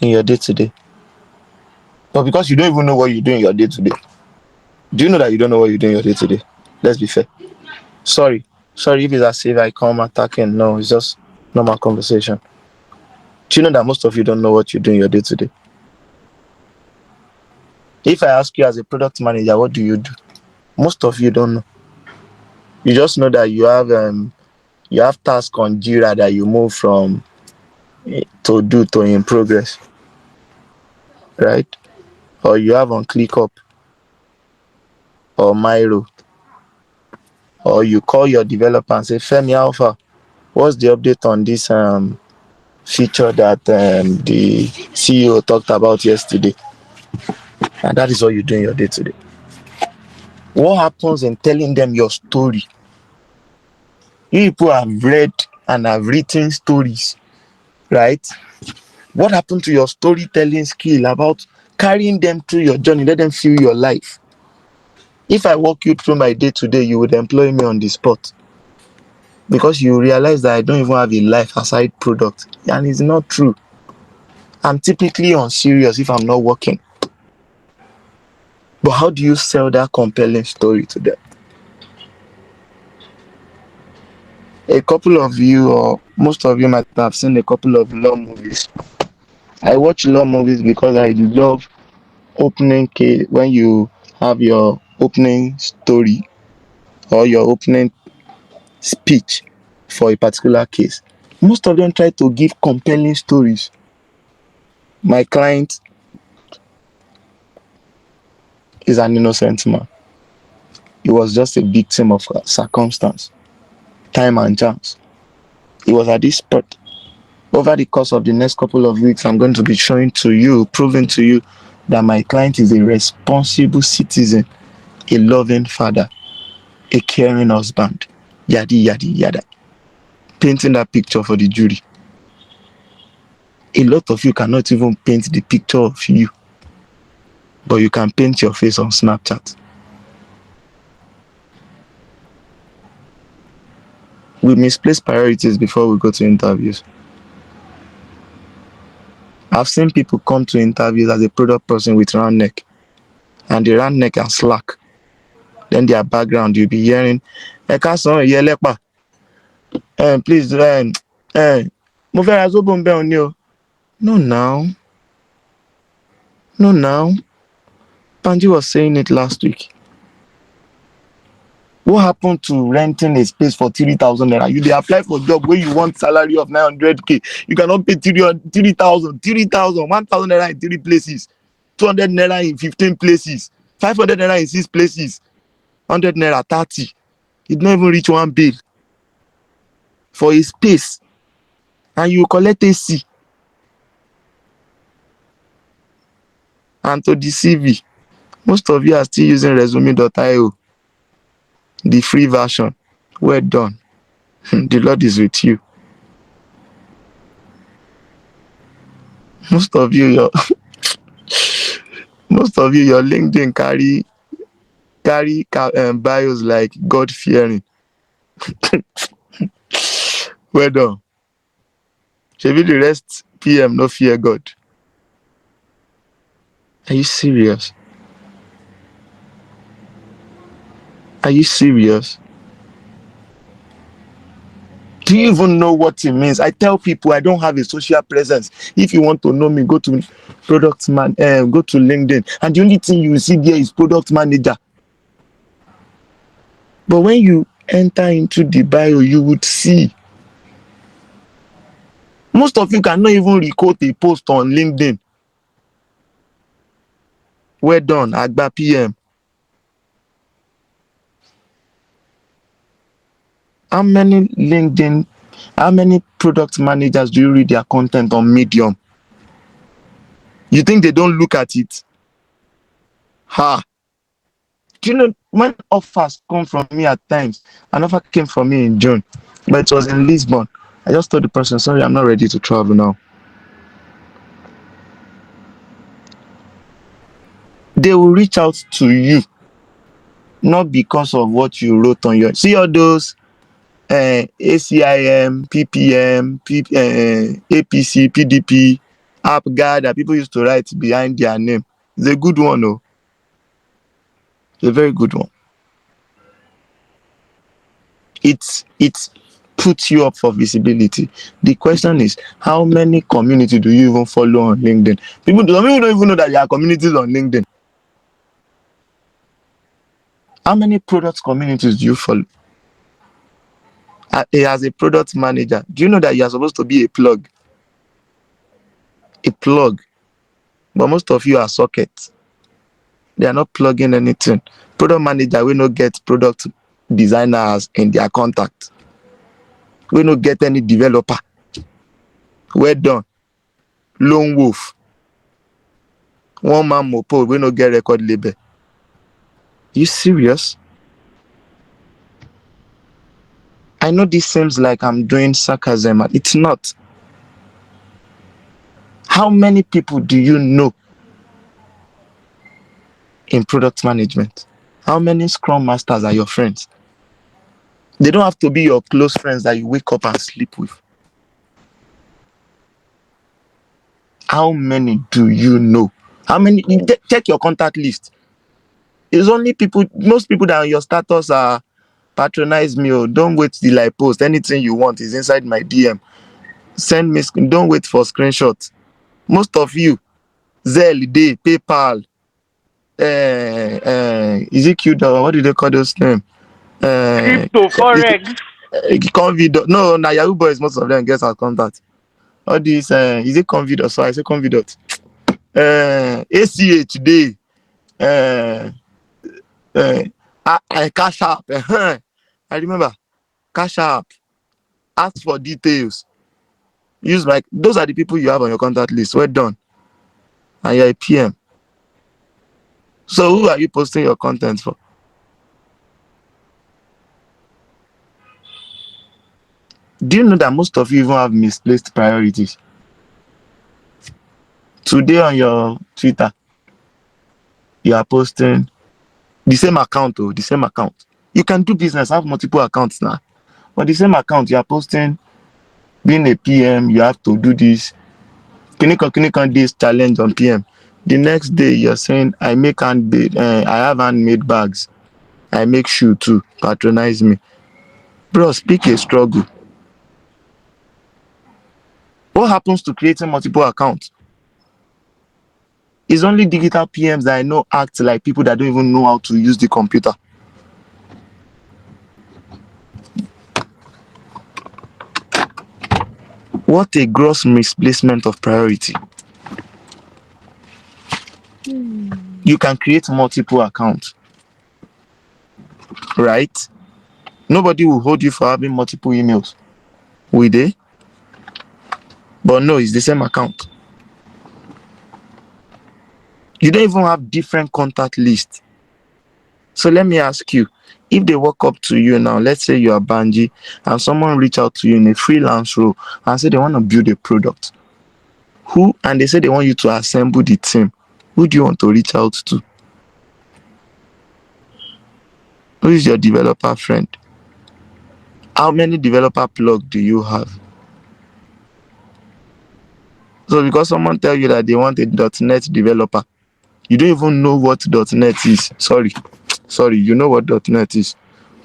in your day to day. But because you don't even know what you do in your day to day, do you know that you don't know what you do in your day to day? Let's be fair. Sorry, sorry if it's as if I come attacking. No, it's just normal conversation. Do you know that most of you don't know what you do in your day to day? If I ask you as a product manager, what do you do? Most of you don't know. You just know that you have tasks on Jira that you move from to do to in progress, right? Or you have on ClickUp or Miro, or you call your developer and say, Femi Alpha, what's the update on this feature that the CEO talked about yesterday? And that is what you do in your day to day. What happens in telling them your story? You people have read and have written stories, right? What happened to your storytelling skill about carrying them through your journey? Let them feel your life. If I walk you through my day to day, you would employ me on the spot because you realize that I don't even have a life aside product, and it's not true. I'm typically unserious if I'm not working. But how do you sell that compelling story to them? A couple of you, or most of you, might have seen a couple of law movies. I watch law movies because I love opening case when you have your opening story or your opening speech for a particular case. Most of them try to give compelling stories. My client is an innocent man. He was just a victim of circumstance, time, and chance. He was at this spot. Over the course of the next couple of weeks, I'm going to be showing to you, proving to you that my client is a responsible citizen, a loving father, a caring husband, yada yada yada. Painting that picture for the jury. A lot of you cannot even paint the picture of you, but you can paint your face on Snapchat. We misplace priorities before we go to interviews. I've seen people come to interviews as a product person with round neck, and the round neck and slack. Then their background, you'll be hearing, please, mo fẹ́ ra zobo ń bẹ̀ ọ́ ni o. No now, no now. Panji was saying it last week. What happened to renting a space for 3,000 naira? You dey apply for job where you want salary of 900k. You cannot pay 3,000, 1,000 naira in 3 places, 200 naira in 15 places, 500 naira in 6 places, 100 naira 30. It don't even reach one bill for a space, and you collect AC and to the CV. Most of you are still using resume.io, the free version. Well done. The Lord is with you. Most of you, your LinkedIn carry bios like God fearing. Well done. Shebi the rest PM no fear God. Are you serious? Are you serious? Do you even know what it means? I tell people I don't have a social presence. If you want to know me, go to product man, go to LinkedIn, and the only thing you see there is product manager. But when you enter into the bio, you would see. Most of you cannot even record a post on LinkedIn. Well done, Agba PM. How many product managers do you read their content on Medium? You think they don't look at it? Ha! Do you know when offers come from me at times? An offer came from me in June, but it was in Lisbon. I just told the person, sorry, I'm not ready to travel now. They will reach out to you, not because of what you wrote on your. See all those ACIM, PPM, APC, PDP, AppGuard that people used to write behind their name. It's a good one, oh. It's a very good one. It puts you up for visibility. The question is, how many community do you even follow on LinkedIn? Some people don't even know that there are communities on LinkedIn. How many product communities do you follow? As a product manager, do you know that you are supposed to be a plug? A plug. But most of you are sockets. They are not plugging anything. Product manager will not get product designers in their contact. We not get any developer. Well done. Lone wolf. One man mopo, we no get record label. You serious? I know this seems like I'm doing sarcasm. It's not. How many people do you know in product management? How many scrum masters are your friends? They don't have to be your close friends that you wake up and sleep with. How many do you know? How many? Check your contact list. It's only people, most people that are on your status are patronize me. Oh, don't wait till I post. Anything you want is inside my DM. Send me, don't wait for screenshots. Most of you, Zelle, Day, PayPal, is it Q? What do they call those names? Crypto, forex. Convid. No, now Yahoo boys, most of them get our contact. All these, is it Convid? So I say Convid. ACH Day, Cash App. I remember Cash App. Ask for details. Use like those are the people you have on your contact list. Well done. And you're a PM. So who are you posting your content for? Do you know that most of you even have misplaced priorities? Today on your Twitter, you are posting the same account, the same account. You can do business, have multiple accounts now. But the same account, you are posting, being a PM, you have to do this. Clinical this challenge on PM. The next day, you're saying, I have handmade bags. I make shoe too. Patronize me. Bro, speak a struggle. What happens to creating multiple accounts? It's only digital PMs that I know act like people that don't even know how to use the computer. What a gross misplacement of priority. You can create multiple accounts, right? Nobody will hold you for having multiple emails. Will they? But no, it's the same account. You don't even have different contact lists. So let me ask you, if they walk up to you now, let's say you are Banji, and someone reach out to you in a freelance role and say they want to build a product, and they say they want you to assemble the team, who do you want to reach out to? Who is your developer friend? How many developer plug do you have? So because someone tell you that they want a .NET developer, you don't even know what .NET is. Sorry, you know what .NET is,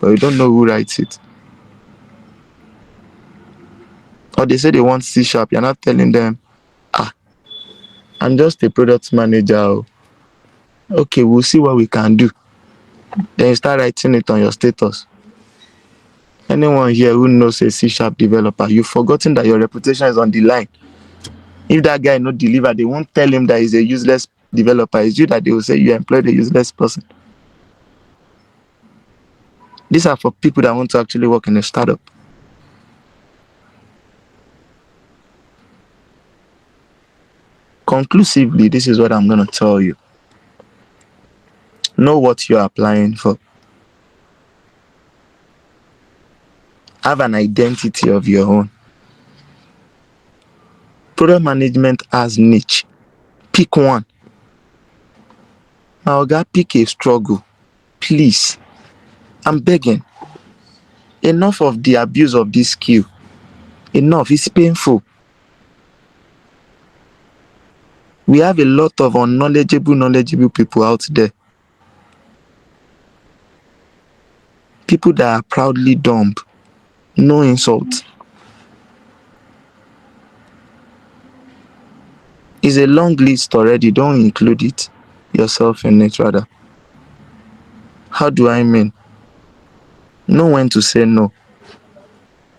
but you don't know who writes it. Or they say they want C#, you're not telling them, I'm just a product manager. Okay, we'll see what we can do. Then you start writing it on your status. Anyone here who knows a C# developer, you've forgotten that your reputation is on the line. If that guy not deliver, they won't tell him that he's a useless developer. It's you that they will say you employed a useless person. These are for people that want to actually work in a startup. Conclusively, this is what I'm going to tell you. Know what you're applying for. Have an identity of your own. Product management has niche. Pick one. Now, pick a struggle. Please. I'm begging. Enough of the abuse of this skill. Enough. It's painful. We have a lot of knowledgeable people out there. People that are proudly dumb. No insult. It's a long list already. Don't include it yourself in it rather. How do I mean? Know when to say no.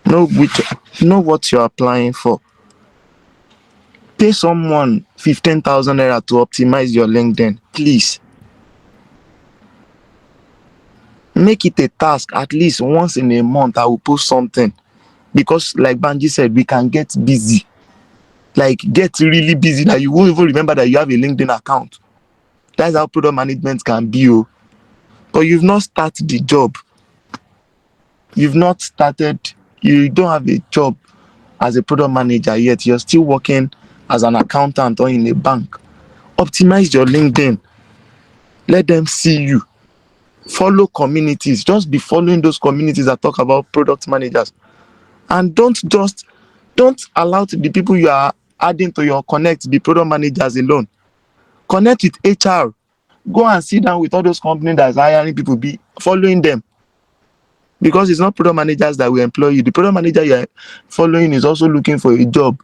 Know what you're applying for. Pay someone 15,000 naira to optimize your LinkedIn. Please make it a task at least once in a month. I will post something because, like Banji said, we can get busy. Like, get really busy that you won't even remember that you have a LinkedIn account. That's how product management can be. Oh. But you've not started the job. You've not started, you don't have a job as a product manager yet. You're still working as an accountant or in a bank. Optimize your LinkedIn. Let them see you. Follow communities. Just be following those communities that talk about product managers. And don't allow the people you are adding to your connect be product managers alone. Connect with HR. Go and sit down with all those companies that's hiring people, be following them. Because it's not product managers that will employ you. The product manager you are following is also looking for a job.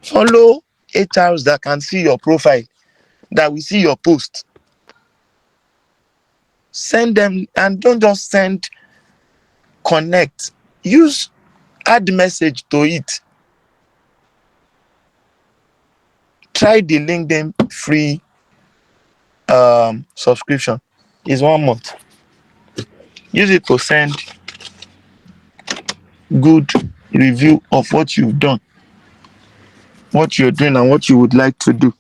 Follow HRs that can see your profile, that will see your post. Send them, and don't just send connect. Use add message to it. Try the LinkedIn free subscription. It's 1 month. Use it to send good review of what you've done, what you're doing, and what you would like to do.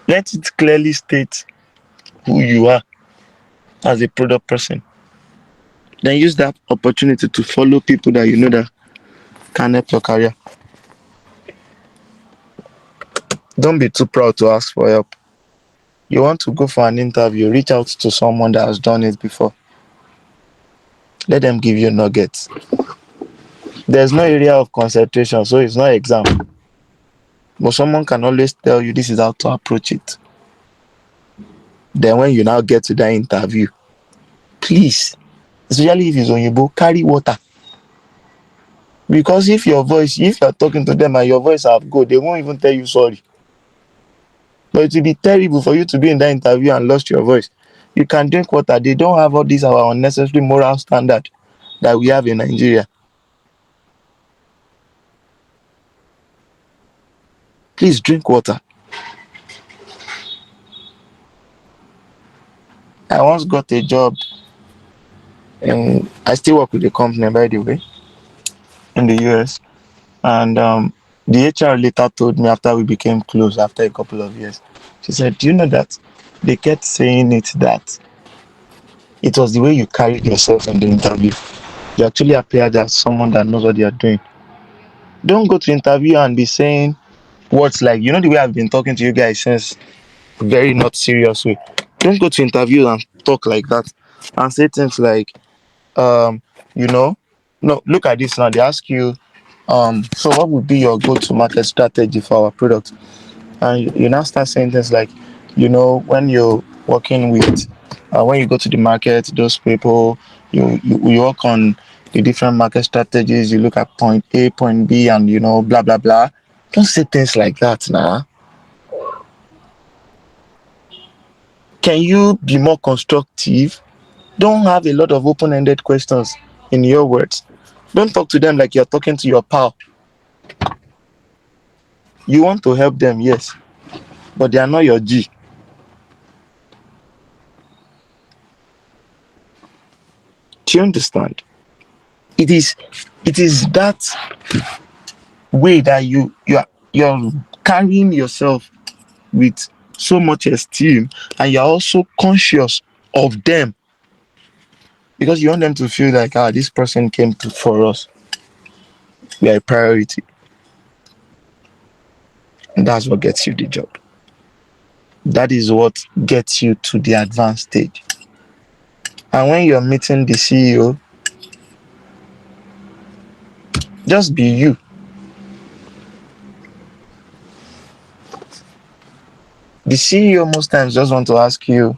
Let it clearly state who you are as a product person. Then use that opportunity to follow people that you know that can help your career. Don't be too proud to ask for help. You want to go for an interview, reach out to someone that has done it before. Let them give you nuggets. There's no area of concentration, so it's not exam. But someone can always tell you this is how to approach it. Then when you now get to that interview, please, especially if it's Onyibo, carry water. Because if you're talking to them and your voice have go, they won't even tell you sorry. But it will be terrible for you to be in that interview and lost your voice. You can drink water. They don't have all these our unnecessary moral standard that we have in Nigeria. Please drink water. I once got a job, and I still work with the company, by the way, in the US. And the HR later told me after we became close after a couple of years, she said, "Do you know that they kept saying it that it was the way you carried yourself in the interview. You actually appeared as someone that knows what they are doing. Don't go to interview and be saying words like, you know, the way I've been talking to you guys since very not serious way. Don't go to interview and talk like that and say things like, um, you know, no, look at this now. They ask you, so what would be your go-to market strategy for our product? And you now start saying things like, you know, when you're working with when you go to the market, those people, you work on the different market strategies, you look at point A, point B, and you know, blah blah blah. Don't say things like that now. Can you be more constructive? Don't have a lot of open-ended questions in your words. Don't talk to them like you're talking to your pal. You want to help them, yes, but they are not your G. Do you understand? It is that way that you're carrying yourself with so much esteem, and you're also conscious of them because you want them to feel like, this person came to for us. We are a priority. And that's what gets you the job. That is what gets you to the advanced stage. And when you're meeting the CEO, just be you. The CEO most times just want to ask you,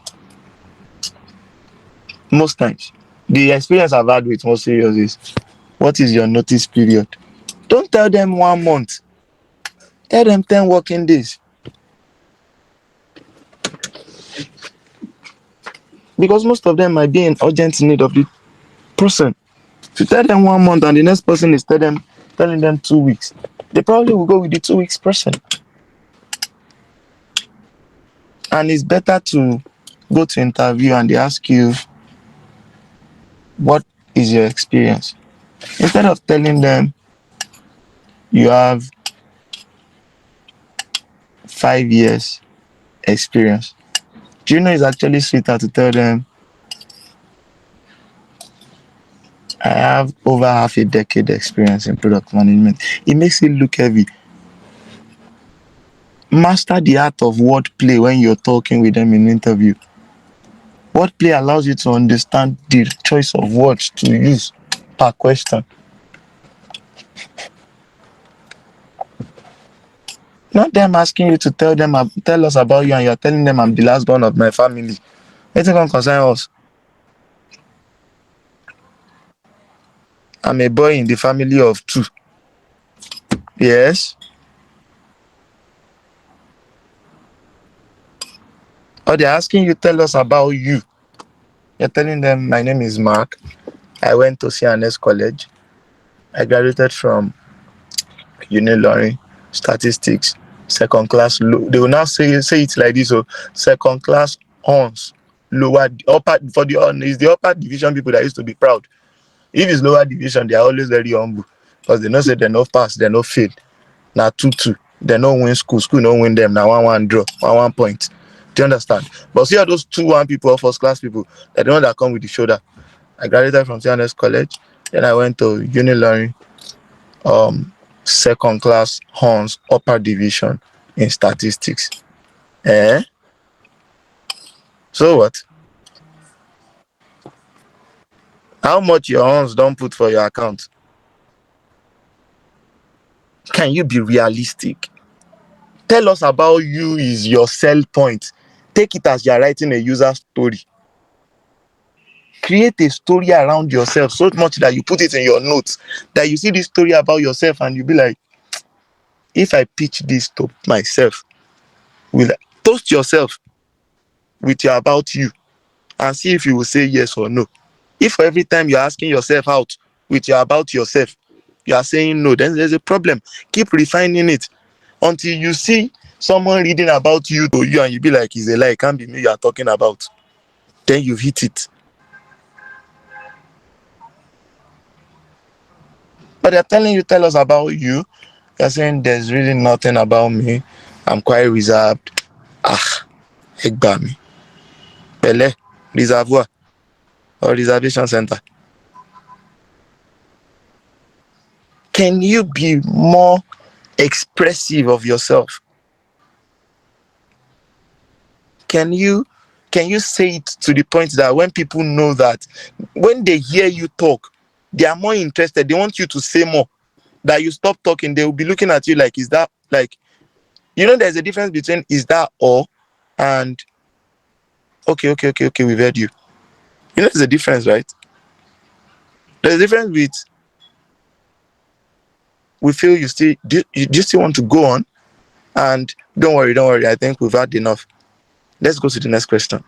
most times, the experience I've had with most CEOs is, what is your notice period? Don't tell them 1 month, tell them 10 working days. Because most of them might be in urgent need of the person. If you tell them 1 month and the next person is telling them 2 weeks, they probably will go with the 2 weeks person. And it's better to go to interview and they ask you, what is your experience? Instead of telling them you have 5 years experience. Do you know it's actually sweeter to tell them I have over half a decade experience in product management? It makes it look heavy. Master the art of wordplay when you're talking with them in interview. Wordplay allows you to understand the choice of words to use per question. Not them asking you to tell us about you and you're telling them I'm the last born of my family. Anything can concern us. I'm a boy in the family of two. Yes. Or they're asking you tell us about you. You're telling them my name is Mark. I went to CNS College. I graduated from Unilorin Statistics, second class. They will now say it like this: so second class honors, lower upper for the honor is the upper division people that used to be proud. If it's lower division, they are always very humble because they know say they no pass, they no fail. Now 2-2, they no win school, school no win them. Now 1-1 draw, 1-1 point. Do you understand? But see all those 2-1 people or first class people, they're the ones that come with the shoulder. I graduated from CNS College, then I went to Unilorin, second class Horns upper division in statistics. Eh? So what? How much your Horns don't put for your account? Can you be realistic? Tell us about you is your sell point. Take it as you're writing a user story. Create a story around yourself so much that you put it in your notes, that you see this story about yourself and you be like, if I pitch this to myself, will toast yourself with your about you and see if you will say yes or no. If every time you're asking yourself out with your about yourself, you are saying no, then there's a problem. Keep refining it until you see someone reading about you to you and you be like, it's a lie, it can't be me you are talking about. Then you've hit it. But they're telling you, tell us about you. You're saying there's really nothing about me. I'm quite reserved. Ah, Egbami. Pele, reservoir or reservation center. Can you be more expressive of yourself? Can you say it to the point that when people know that when they hear you talk, they are more interested, they want you to say more, that you stop talking, they will be looking at you like, is that like, there's a difference between is that all and okay, we've heard you. There's a difference, right? There's a difference with we feel you still you still want to go on, and don't worry, I think we've had enough. Let's go to the next question.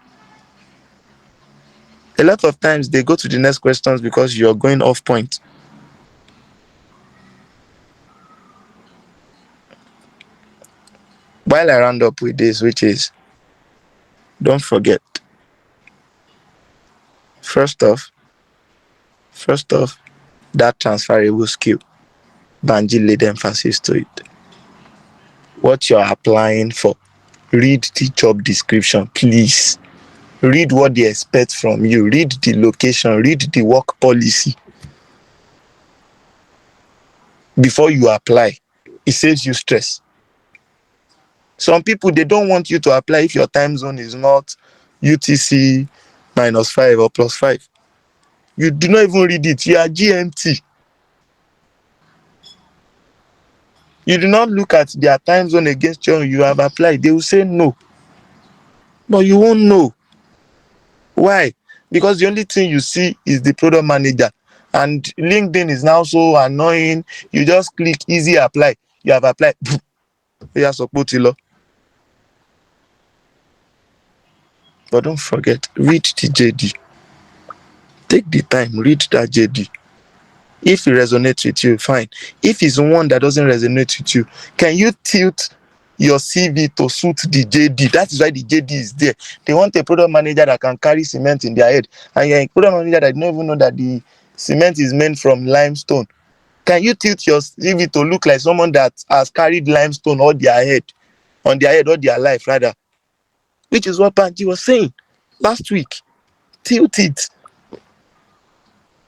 A lot of times they go to the next questions because you're going off point. While I round up with this, which is, don't forget, first off, that transferable skill. Banji laid emphasis to it. What you're applying for, read the job description, please. Read what they expect from you. Read the location, read the work policy before you apply. It saves you stress. Some people, they don't want you to apply if your time zone is not UTC -5 or +5. You do not even read it. You are GMT. You do not look at their time zone against you. You have applied. They will say no. but you won't know. Why? Because the only thing you see is the product manager, and LinkedIn is now so annoying. You just click easy apply, you have applied. Yeah, support it. But don't forget, read the JD. Take the time, read that JD. If it resonates with you, fine. If it's one that doesn't resonate with you, can you tilt your CV to suit the JD? That is why the JD is there. They want a product manager that can carry cement in their head, and you're a product manager that don't even know that the cement is made from limestone. Can you tilt your CV to look like someone that has carried limestone all their head, on their head all their life rather? Which is what Banji was saying last week. Tilt it.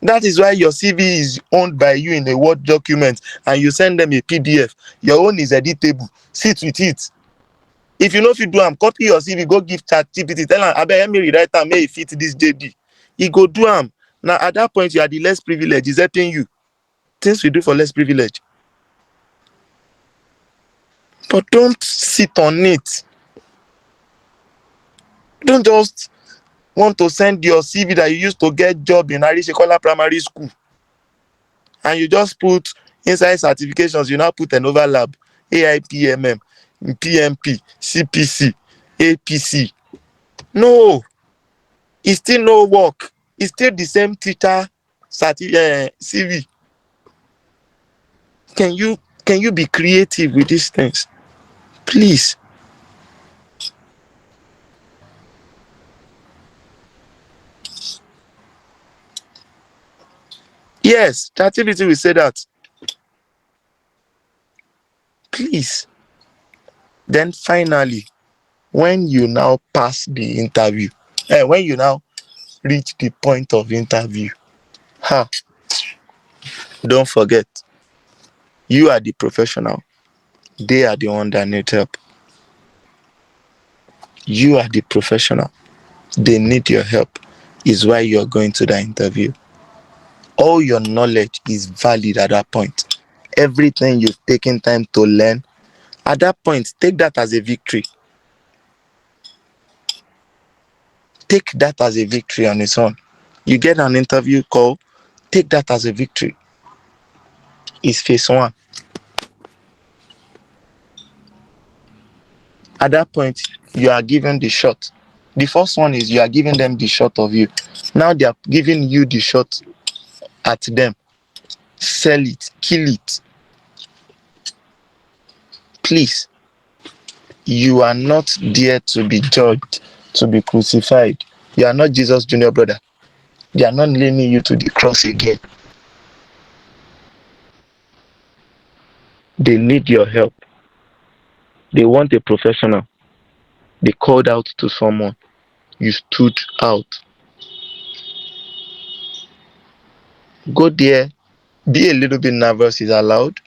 That is why your CV is owned by you in a Word document and you send them a PDF. Your own is editable. Sit with it. If you know if you do am, copy your CV, go give ChatGPT, tell am abeg help me rewrite am make e fit this JD. E go do am. Now at that point you are the less privileged. Is helping you. Things we do for less privilege. But don't sit on it. Don't just want to send your CV that you used to get job in Arishekola Primary School, and you just put inside certifications, you now put an overlap, AIPMM, PMP, CPC, APC. No, it's still no work. It's still the same teacher CV. Can you be creative with these things? Please. Yes, ChatGPT will say that. Please. Then finally, when you now pass the interview, when you now reach the point of interview, ha, don't forget, you are the professional. They are the one that need help. You are the professional. They need your help. Is why you're going to the interview. All your knowledge is valid at that point. Everything you've taken time to learn, at that point, take that as a victory. Take that as a victory on its own. You get an interview call, take that as a victory. It's phase one. At that point, you are given the shot. The first one is you are giving them the shot of you. Now they are giving you the shot at them. Sell it, kill it. Please, you are not there to be judged, to be crucified. You are not Jesus' junior brother. They are not nailing you to the cross again. They need your help. They want a professional. They called out to someone. You stood out. Go there. Be a little bit nervous is allowed.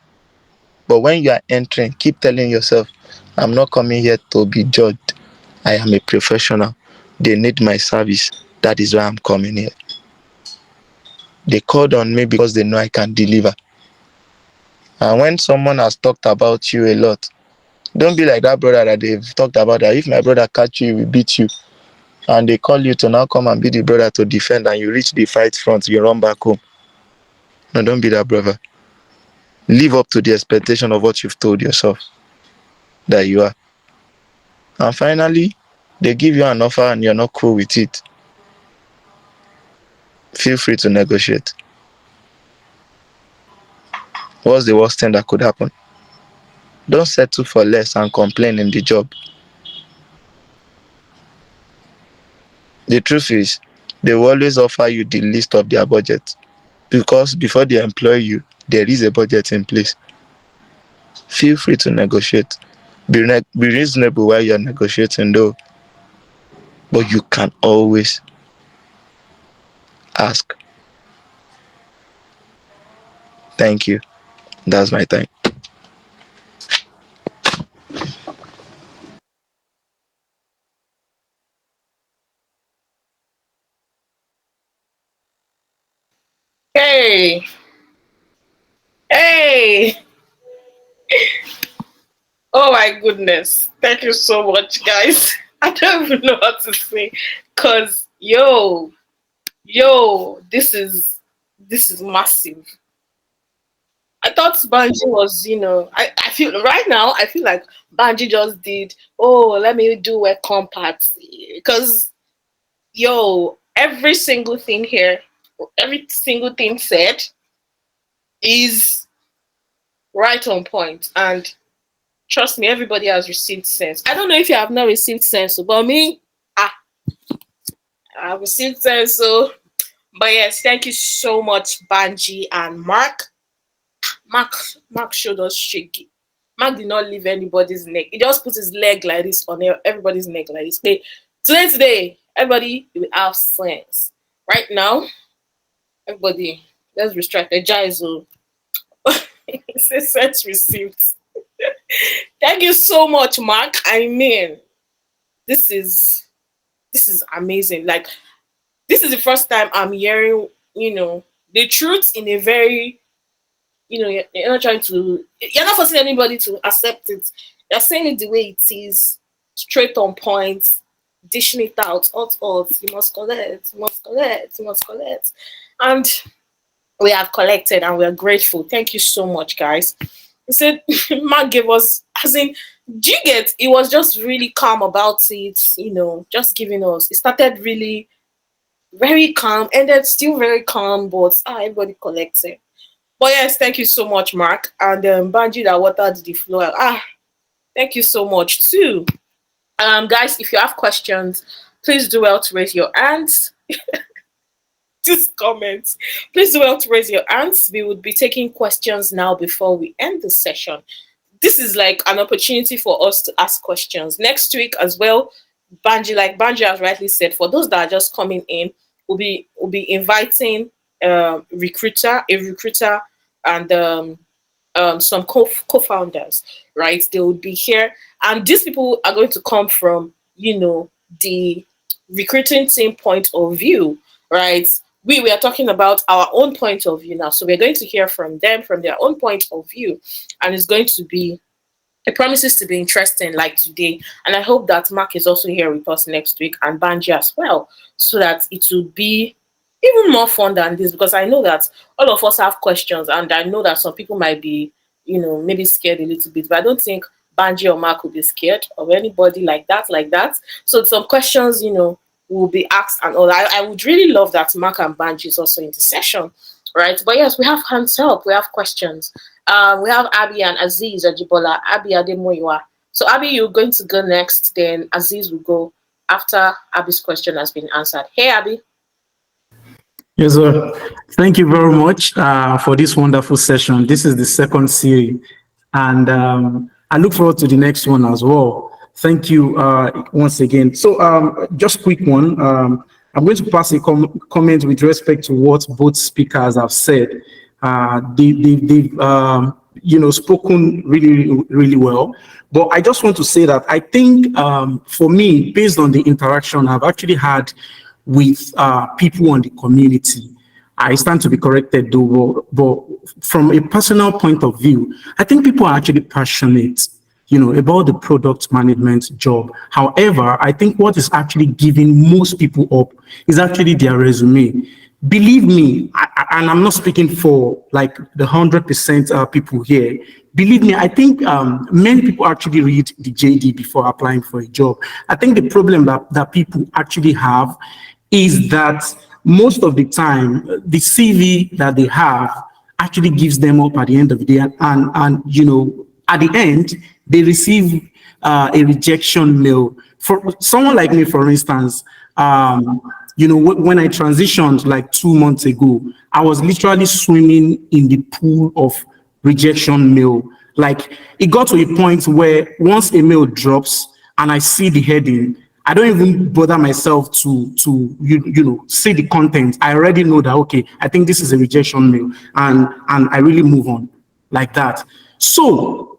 But when you are entering, keep telling yourself, I'm not coming here to be judged. I am a professional. They need my service. That is why I'm coming here. They called on me because they know I can deliver. And when someone has talked about you a lot, don't be like that brother that they've talked about, that if my brother catch you, he will beat you. And they call you to now come and be the brother to defend, and you reach the fight front, you run back home. No, don't be that brother. Live up to the expectation of what you've told yourself that you are. And finally, they give you an offer and you're not cool with it. Feel free to negotiate. What's the worst thing that could happen? Don't settle for less and complain in the job. The truth is, they will always offer you the least of their budget, because before they employ you, there is a budget in place. Feel free to negotiate. Be reasonable while you're negotiating though, but you can always ask. Thank you. That's my time. Hey, hey. Oh my goodness. Thank you so much, guys. I don't even know what to say. Cause yo, this is massive. I thought Banji was, I feel right now, I feel like Banji just did, oh, let me do a compact. Because, every single thing here, every single thing said is right on point. And trust me, everybody has received sense. I don't know if you have not received sense, but me, ah, I've received sense. So, but yes, thank you so much, Banji and Mark. Mark, Mark showed us shaky. Mark did not leave anybody's neck. He just put his leg like this on everybody's neck like this. Okay, today, everybody will have sense. Right now, everybody, let's re-strategize. Oh. Say sense received. Thank you so much, Mark. I mean, this is this is amazing. Like, this is the first time I'm hearing, the truth in a very, you're not trying to, you're not forcing anybody to accept it. You're saying it the way it is, straight on point, dishing it out, out. You must collect, you must collect, you must collect. And we have collected and we are grateful. Thank you so much, guys. He said, Mark gave us, as in, do you get, it was just really calm about it, just giving us, it started really very calm, ended still very calm, but everybody collected. But yes, thank you so much, Mark. And Banji that watered the floor. Thank you so much too. Guys, if you have questions, please do well to raise your hands. Just comments. Please do well to raise your hands. We would be taking questions now before we end the session. This is like an opportunity for us to ask questions. Next week as well, Banji, like Banji has rightly said, for those that are just coming in, we'll be inviting a recruiter, and some co-founders, right? They would be here, and these people are going to come from, the recruiting team point of view, right? We are talking about our own point of view now, so we're going to hear from them from their own point of view, and it's going to be, it promises to be interesting like today. And I hope that Mark is also here with us next week, and Banji as well, so that it will be even more fun than this, because I know that all of us have questions, and I know that some people might be, maybe scared a little bit, but I don't think Banji or Mark will be scared of anybody like that. So some questions, will be asked and all. I would really love that Mark and Banji is also in the session, right? But yes, we have hands up, we have questions. We have Abby and Aziz Ajibola, Abby Ademoyiwa. So Abby, you're going to go next, then Aziz will go after Abby's question has been answered. Hey Abby. Yes, sir. Thank you very much for this wonderful session. This is the second series, and I look forward to the next one as well. Thank you once again. So, just quick one. I'm going to pass a comment with respect to what both speakers have said. They've spoken really, really well. But I just want to say that I think for me, based on the interaction I've actually had with people on the community, I stand to be corrected though, but from a personal point of view, I think people are actually passionate, about the product management job. However, I think what is actually giving most people up is actually their resume. Believe me, and I'm not speaking for like the 100% people here. Believe me, I think many people actually read the JD before applying for a job. I think the problem that people actually have is that most of the time, the CV that they have actually gives them up at the end of the day. And at the end, they receive a rejection mail. For someone like me, for instance, when I transitioned like 2 months ago, I was literally swimming in the pool of rejection mail. Like, it got to a point where once a mail drops and I see the heading, I don't even bother myself to see the content. I already know that, okay, I think this is a rejection mail, and I really move on like that. So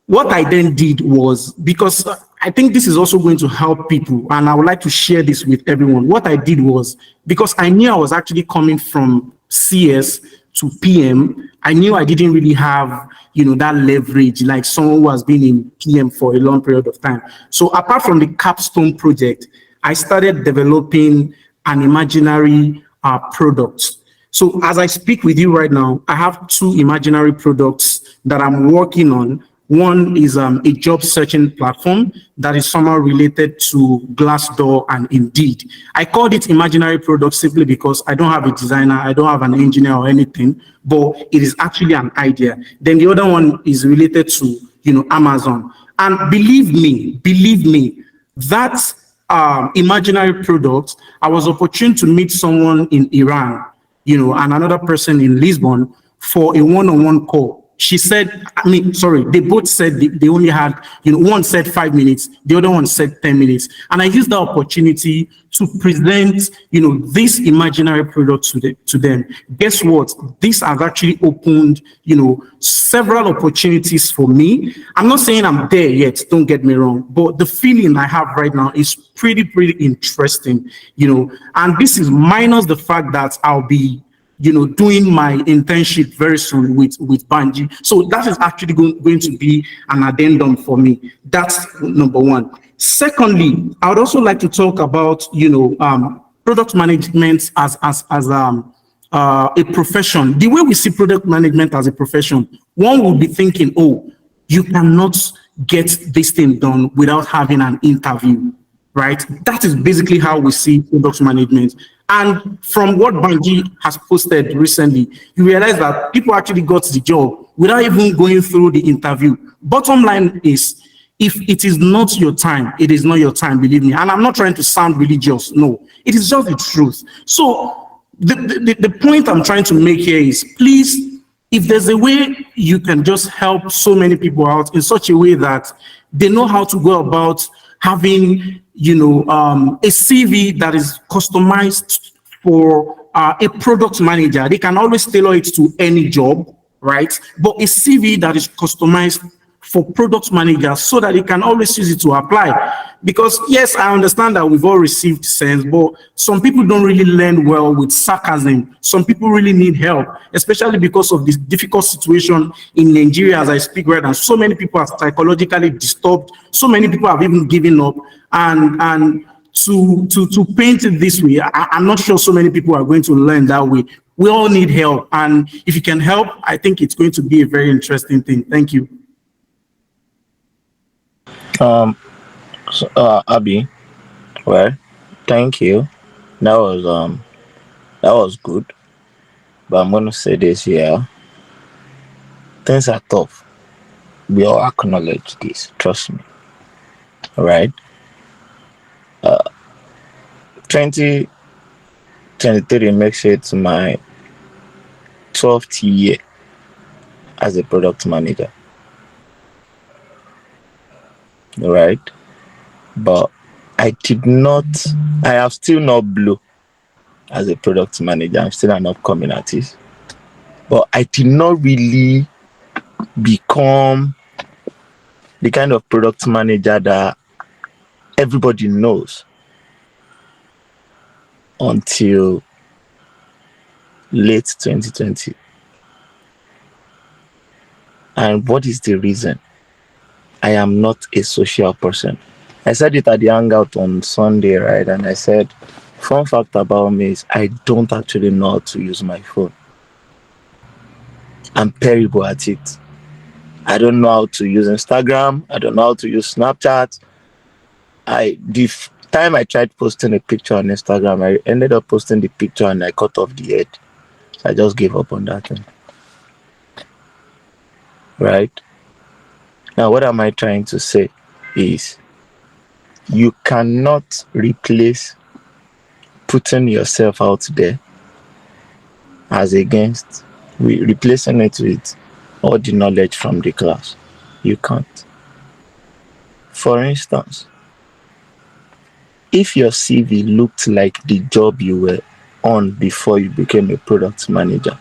what I then did was, because I think this is also going to help people, and I would like to share this with everyone. What I did was, because I knew I was actually coming from CS to PM, I knew I didn't really have, that leverage like someone who has been in PM for a long period of time. So apart from the capstone project, I started developing an imaginary product. So as I speak with you right now, I have two imaginary products that I'm working on. One is a job searching platform that is somehow related to Glassdoor and Indeed. I called it imaginary product simply because I don't have a designer, I don't have an engineer or anything, but it is actually an idea. Then the other one is related to Amazon. And believe me, that imaginary product, I was opportune to meet someone in Iran, and another person in Lisbon for a one-on-one call. She said, sorry, they both said they only had, one said 5 minutes, the other one said 10 minutes. And I used the opportunity to present, this imaginary product to them. Guess what? This has actually opened, several opportunities for me. I'm not saying I'm there yet, don't get me wrong, but the feeling I have right now is pretty interesting, and this is minus the fact that I'll be doing my internship very soon with Banji. So that is actually going to be an addendum for me. That's number one. Secondly, I would also like to talk about, product management as a profession. The way we see product management as a profession, one will be thinking, oh, you cannot get this thing done without having an interview, right? That is basically how we see product management. And from what Banji has posted recently, you realize that people actually got the job without even going through the interview. Bottom line is, if it is not your time, it is not your time, believe me. And I'm not trying to sound religious. No, it is just the truth. So the point I'm trying to make here is, please, if there's a way you can just help so many people out in such a way that they know how to go about having, a CV that is customized for a product manager. They can always tailor it to any job, right? But a CV that is customized for product managers so that they can always use it to apply. Because yes, I understand that we've all received sense, but some people don't really learn well with sarcasm. Some people really need help, especially because of this difficult situation in Nigeria as I speak right now. So many people are psychologically disturbed. So many people have even given up. And to paint it this way, I'm not sure so many people are going to learn that way. We all need help. And if you can help, I think it's going to be a very interesting thing. Thank you. Abby, well, thank you. That was good. But I'm gonna say this here. Things are tough. We all acknowledge this. Trust me. All right. 2023 makes it my 12th year as a product manager. All right. But I have still not blew as a product manager. I'm still an upcoming artist. But I did not really become the kind of product manager that everybody knows until late 2020. And what is the reason? I am not a social person. I said it at the hangout on Sunday, right? And I said, fun fact about me is I don't actually know how to use my phone. I'm terrible at it. I don't know how to use Instagram. I don't know how to use Snapchat. The time I tried posting a picture on Instagram, I ended up posting the picture and I cut off the head. So I just gave up on that thing. Right? Now, what am I trying to say is you cannot replace putting yourself out there as against replacing it with all the knowledge from the class. You can't. For instance, if your CV looked like the job you were on before you became a product manager,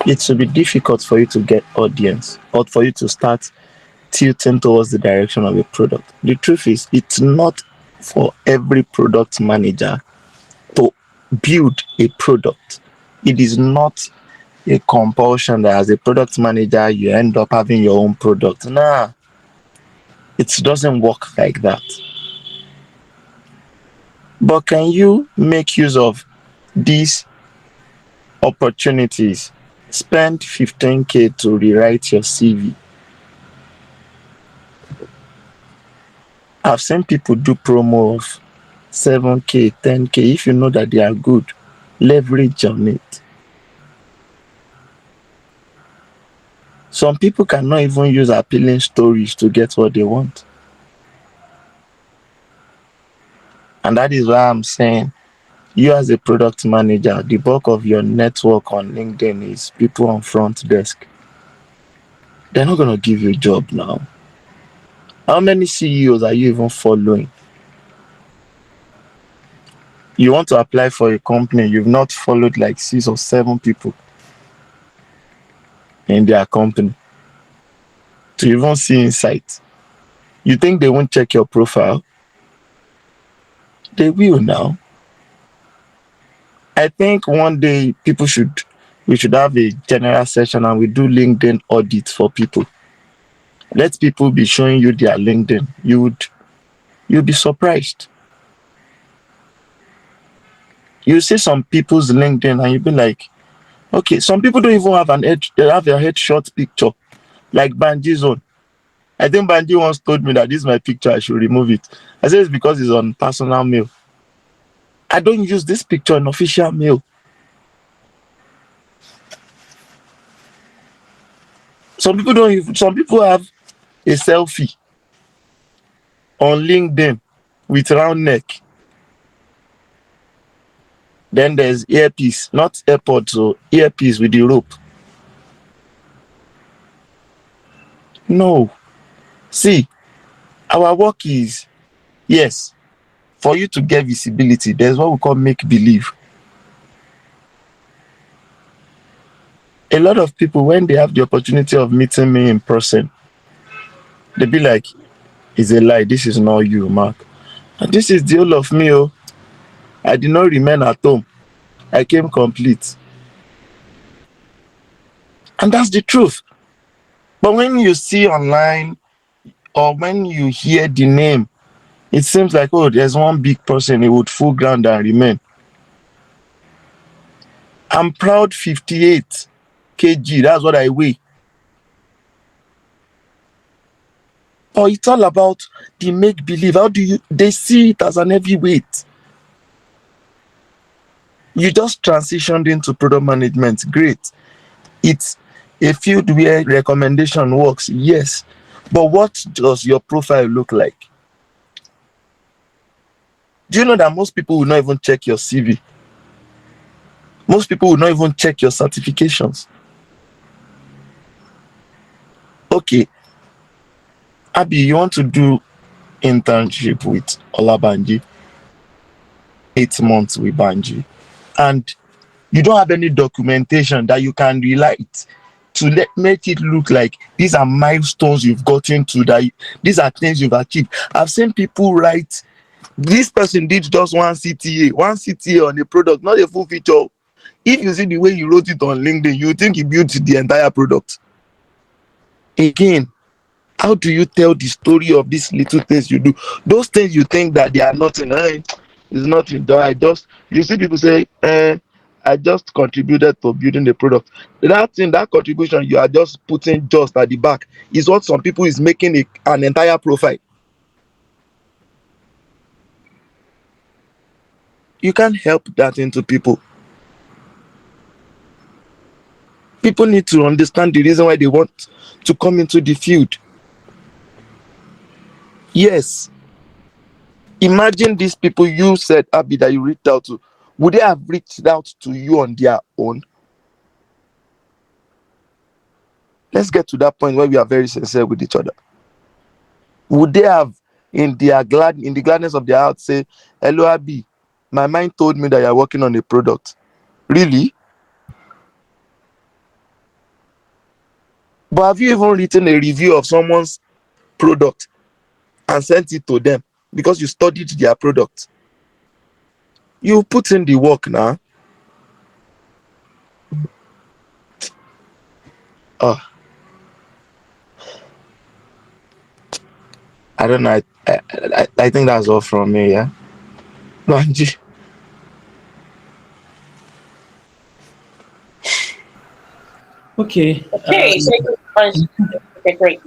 it will be difficult for you to get audience or for you to start tilting towards the direction of a product. The truth is, it's not for every product manager to build a product. It is not a compulsion that as a product manager you end up having your own product. Nah, it doesn't work like that. But can you make use of these opportunities? Spend 15K to rewrite your CV. I've seen people do promos 7K, 10K. If you know that they are good, leverage on it. Some people cannot even use appealing stories to get what they want. And that is why I'm saying, you as a product manager, the bulk of your network on LinkedIn is people on front desk. They're not going to give you a job now. How many CEOs are you even following? You want to apply for a company, you've not followed like 6 or 7 people in their company to even see insight. You think they won't check your profile? They will now. I think one day we should have a general session and we do LinkedIn audit for people. Let people be showing you their LinkedIn. You'll be surprised. You see some people's LinkedIn and you'll be like, okay, some people don't even have they have their headshot picture, like Banji's own. I think Banji once told me that this is my picture, I should remove it. I said it's because it's on personal mail. I don't use this picture on official mail. Some people have a selfie on LinkedIn with round neck. Then there's earpiece, not AirPods, so earpiece with the rope. No. See, our work is, yes, for you to get visibility, there's what we call make believe. A lot of people, when they have the opportunity of meeting me in person, they be like, it's a lie, this is not you, Mark. And this is the whole of me. Oh, I did not remain at home. I came complete. And that's the truth. But when you see online or when you hear the name, it seems like, oh, there's one big person, he would full ground and remain. I'm proud 58 kg, that's what I weigh. But it's all about the make believe. How do they see it as an heavyweight? You just transitioned into product management. Great. It's a field where recommendation works, yes. But what does your profile look like? Do you know that most people will not even check your CV? Most people will not even check your certifications. Okay, Abby, you want to do internship with Olabanji, 8 months with Banji, and you don't have any documentation that you can relate to make it look like these are milestones you've gotten to, that these are things you've achieved. I've seen people write, this person did just one CTA on a product, not a full feature. If you see the way you wrote it on LinkedIn, you think he built the entire product. Again, how do you tell the story of these little things you do? Those things you think that they are nothing, it's nothing. You see people say, I just contributed to building the product. That thing, that contribution you are just putting just at the back is what some people is making an entire profile. You can't help that into people. People need to understand the reason why they want to come into the field. Yes. Imagine these people you said, Abby, that you reached out to. Would they have reached out to you on their own? Let's get to that point where we are very sincere with each other. Would they have, in the gladness of their heart, say, hello, Abby, my mind told me that you're working on a product. Really? But have you even written a review of someone's product and sent it to them because you studied their product? You put in the work now. Oh, I don't know. I think that's all from me. Yeah. Manji. Okay. Okay, so you okay, great.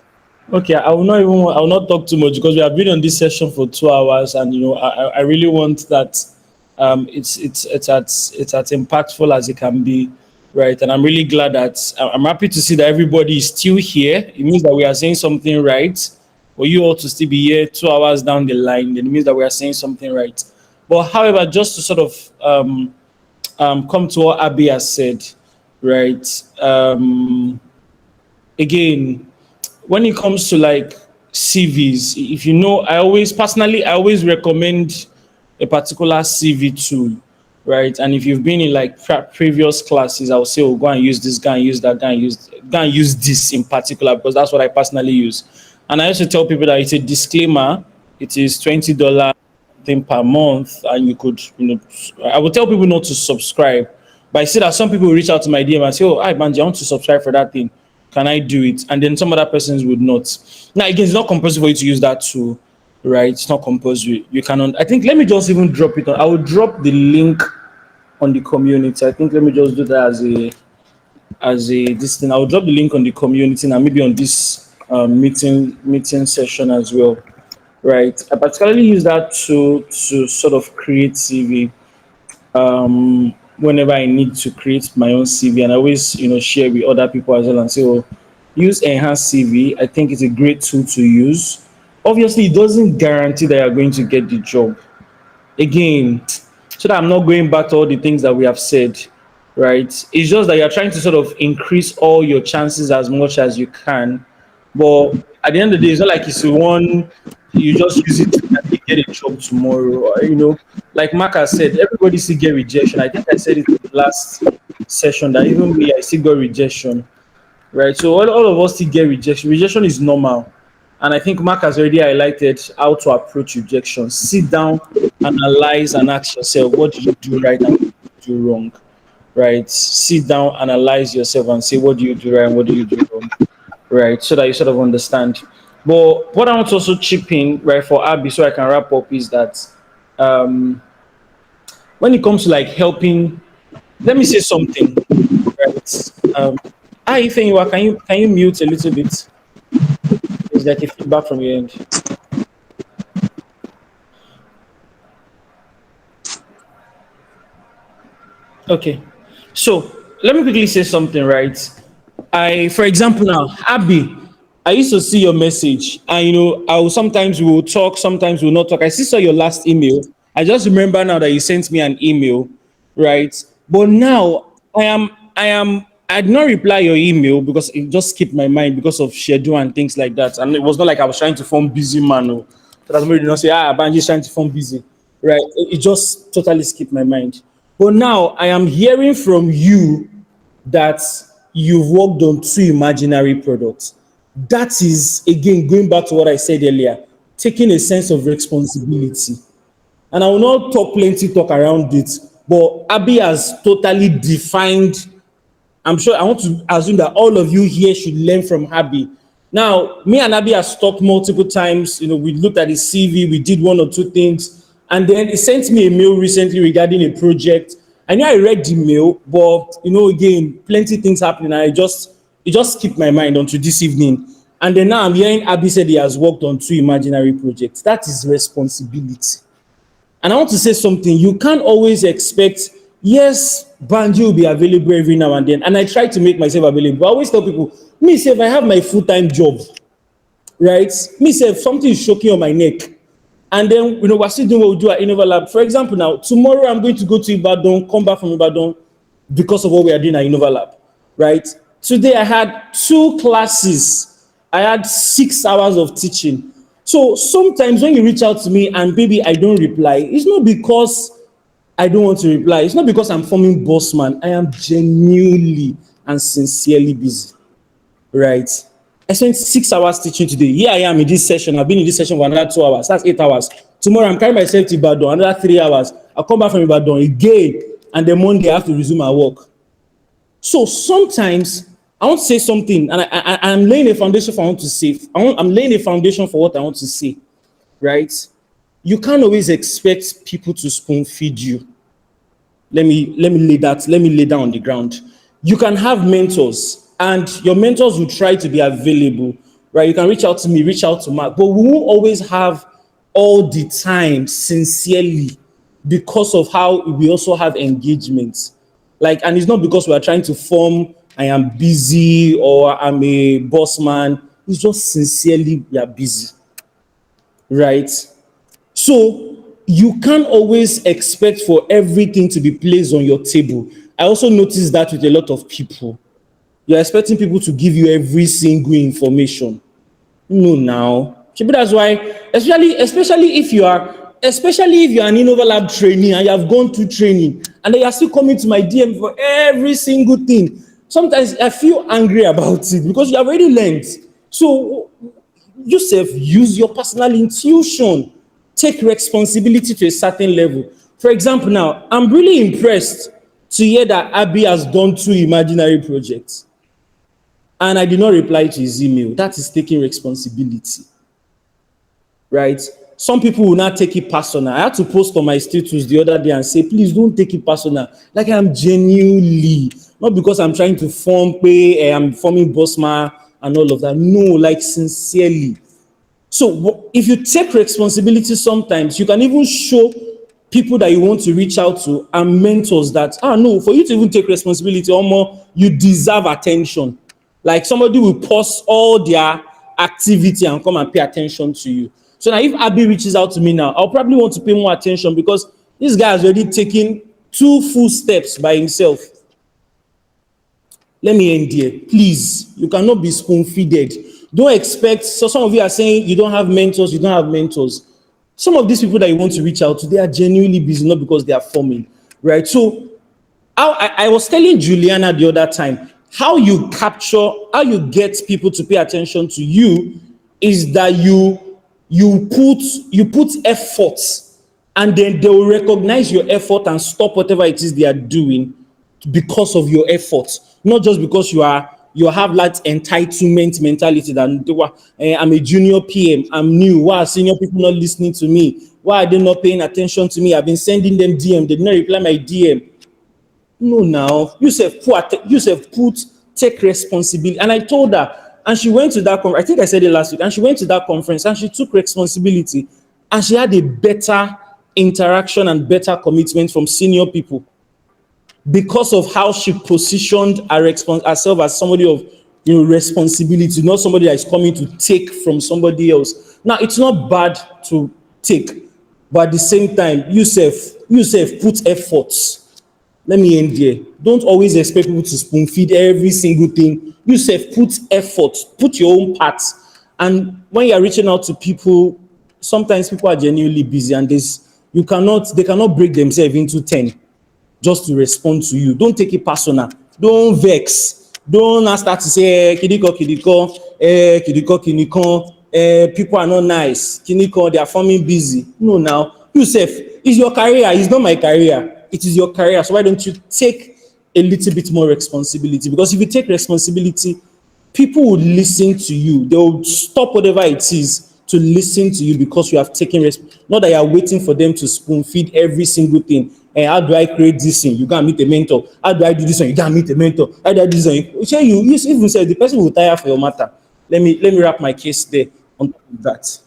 Okay, I will not talk too much because we have been on this session for 2 hours, and I really want that. It's as impactful as it can be, right? And I'm really glad that I'm happy to see that everybody is still here. It means that we are saying something right. For you all to still be here 2 hours down the line, then it means that we are saying something right. But however, just to sort of come to what Abby has said, right? Again, when it comes to like CVs, if you know, I always recommend a particular CV tool, right? And if you've been in like previous classes, I'll say, oh, go and use this, go and use that, go and use this in particular because that's what I personally use. And I also tell people that it's a disclaimer. It is $20 thing per month, and you could, I would tell people not to subscribe. But I see that some people will reach out to my DM and say, "Oh, hi Banji, I want to subscribe for that thing. Can I do it?" And then some other persons would not. Now again, it's not compulsory for you to use that tool, right? It's not compulsory. You cannot. I think let me just even drop it on. I will drop the link on the community. I think let me just do that as a this thing. I will drop the link on the community and maybe on this meeting session as well, right? I particularly use that to sort of create CV whenever I need to create my own CV, and I always share with other people as well and say, "Oh, use enhanced CV." I think it's a great tool to use. Obviously, it doesn't guarantee that you're going to get the job. Again, so that I'm not going back to all the things that we have said, right? It's just that you're trying to sort of increase all your chances as much as you can. But at the end of the day, it's not like it's one you just use it to get a job tomorrow. Like Mark has said, everybody still get rejection. I think I said it in the last session that even me, I still got rejection, right? So all of us still get rejection. Rejection is normal. And I think Mark has already highlighted how to approach rejection. Sit down, analyze, and ask yourself, what did you do right and what did you do wrong? Right? Sit down, analyze yourself, and say, what do you do right and what do you do wrong? Right? So that you sort of understand. But what I want to also chip in, right, for Abby, so I can wrap up, is that um, when it comes to like helping, let me say something, right? Hi, Ifeanyiwa, can you mute a little bit? There's like a feedback from your end. Okay. So let me quickly say something, right? For example, now, Abby, I used to see your message, and I will sometimes we will talk, sometimes we will not talk. I still saw your last email. I just remember now that you sent me an email, right? But now I did not reply your email because it just skipped my mind because of schedule and things like that. And it was not like I was trying to form busy man. Oh. So that somebody did not say, Banji's trying to form busy, right? It just totally skipped my mind. But now I am hearing from you that you've worked on two imaginary products. That is, again, going back to what I said earlier, taking a sense of responsibility. And I will not talk around it, but Abby has totally defined. I'm sure I want to assume that all of you here should learn from Abby. Now, me and Abby have talked multiple times. We looked at his CV, we did one or two things, and then he sent me a mail recently regarding a project. I know I read the mail, but again, plenty things happening. And it just skipped my mind until this evening. And then now I'm hearing Abby said he has worked on two imaginary projects. That is responsibility. And I want to say something. You can't always expect, yes, Banji will be available every now and then. And I try to make myself available. I always tell people, me, say, if I have my full-time job, right? Me, say, if something is choking on my neck, and then, we're still doing what we do at Innova Lab. For example, now, tomorrow I'm going to go to Ibadan, come back from Ibadan because of what we are doing at Innova Lab, right? Today I had two classes. I had 6 hours of teaching. So sometimes when you reach out to me and maybe I don't reply, it's not because I don't want to reply. It's not because I'm forming boss man. I am genuinely and sincerely busy, right? I spent 6 hours teaching today. Here I am in this session. I've been in this session for another 2 hours. That's 8 hours. Tomorrow I'm carrying myself to Ibadan, another 3 hours. I'll come back from Ibadan again. And then Monday I have to resume my work. So sometimes I want to say something, and I'm laying a foundation for I want to say. I'm laying a foundation for what I want to say, right? You can't always expect people to spoon feed you. Let me lay down on the ground. You can have mentors, and your mentors will try to be available, right? You can reach out to me, reach out to Mark, but we won't always have all the time sincerely because of how we also have engagements. Like, and it's not because we are trying to form I am busy or I'm a boss man. It's just sincerely we are busy, right? So you can't always expect for everything to be placed on your table. I also noticed that with a lot of people. You're expecting people to give you every single information. No, now. Maybe that's why, especially if you're an Innova Lab trainee and you have gone through training and then you're still coming to my DM for every single thing. Sometimes I feel angry about it because you have already learned. So yourself use your personal intuition, take responsibility to a certain level. For example, now I'm really impressed to hear that Abby has done 2 imaginary projects and I did not reply to his email. That is taking responsibility, right? Some people will not take it personal. I had to post on my status the other day and say, please don't take it personal. Like I'm genuinely, not because I'm trying to form pay, I'm forming boss man and all of that. No, like sincerely. So if you take responsibility sometimes, you can even show people that you want to reach out to and mentors that, no, for you to even take responsibility, or more, you deserve attention. Like somebody will pause all their activity and come and pay attention to you. So now if Abby reaches out to me now, I'll probably want to pay more attention because this guy has already taken 2 full steps by himself. Let me end here. Please, you cannot be spoon-feeded. Don't expect, so some of you are saying you don't have mentors, you don't have mentors. Some of these people that you want to reach out to, they are genuinely busy, not because they are forming, right? So I was telling Juliana the other time, how you get people to pay attention to you is that you put effort and then they will recognize your effort and stop whatever it is they are doing because of your efforts, not just because you have that entitlement mentality that I'm a junior PM, I'm new. Why are senior people not listening to me? Why are they not paying attention to me? I've been sending them DM, they did not reply my DM. No, now you take responsibility. And I told her, and she went to that conference. I think I said it last week, and she went to that conference and she took responsibility and she had a better interaction and better commitment from senior people because of how she positioned herself as somebody of responsibility, not somebody that is coming to take from somebody else. Now, it's not bad to take, but at the same time, you put efforts. Let me end here. Don't always expect people to spoon feed every single thing. You put effort, put your own part. And when you are reaching out to people, sometimes people are genuinely busy and they cannot break themselves into 10 just to respond to you. Don't take it personal. Don't vex. Don't now start to say, kidiko, people are not nice. Kiniko, they are forming busy. No, now, Yusuf, it's your career. It's not my career. It is your career. So why don't you take a little bit more responsibility? Because if you take responsibility, people will listen to you. They will stop whatever it is to listen to you because you have taken not that you are waiting for them to spoon feed every single thing. And how do I create this thing? You can't meet a mentor. How do I do this one? You can't meet a mentor. How do I do this one? You even said the person will tire for your matter. Let me wrap my case there on top of that.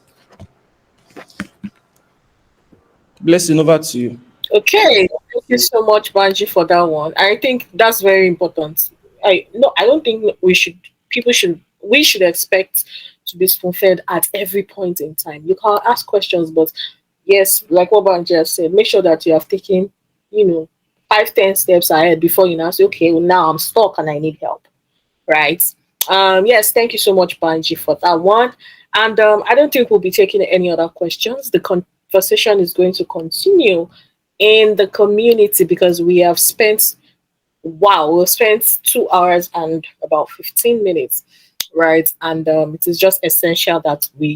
Blessing, over to you. Okay, thank you so much, Banji, for that one. I think that's very important. I don't think we should expect to be spoon fed at every point in time. You can ask questions, but yes, like what Banji has said, make sure that you have taken, you know, 5, 10 steps ahead before you now say, okay, well, now I'm stuck and I need help, right? Yes, thank you so much, Banji, for that one. And I don't think we'll be taking any other questions. The conversation is going to continue in the community because we've spent 2 hours and about 15 minutes, right? And it is just essential that we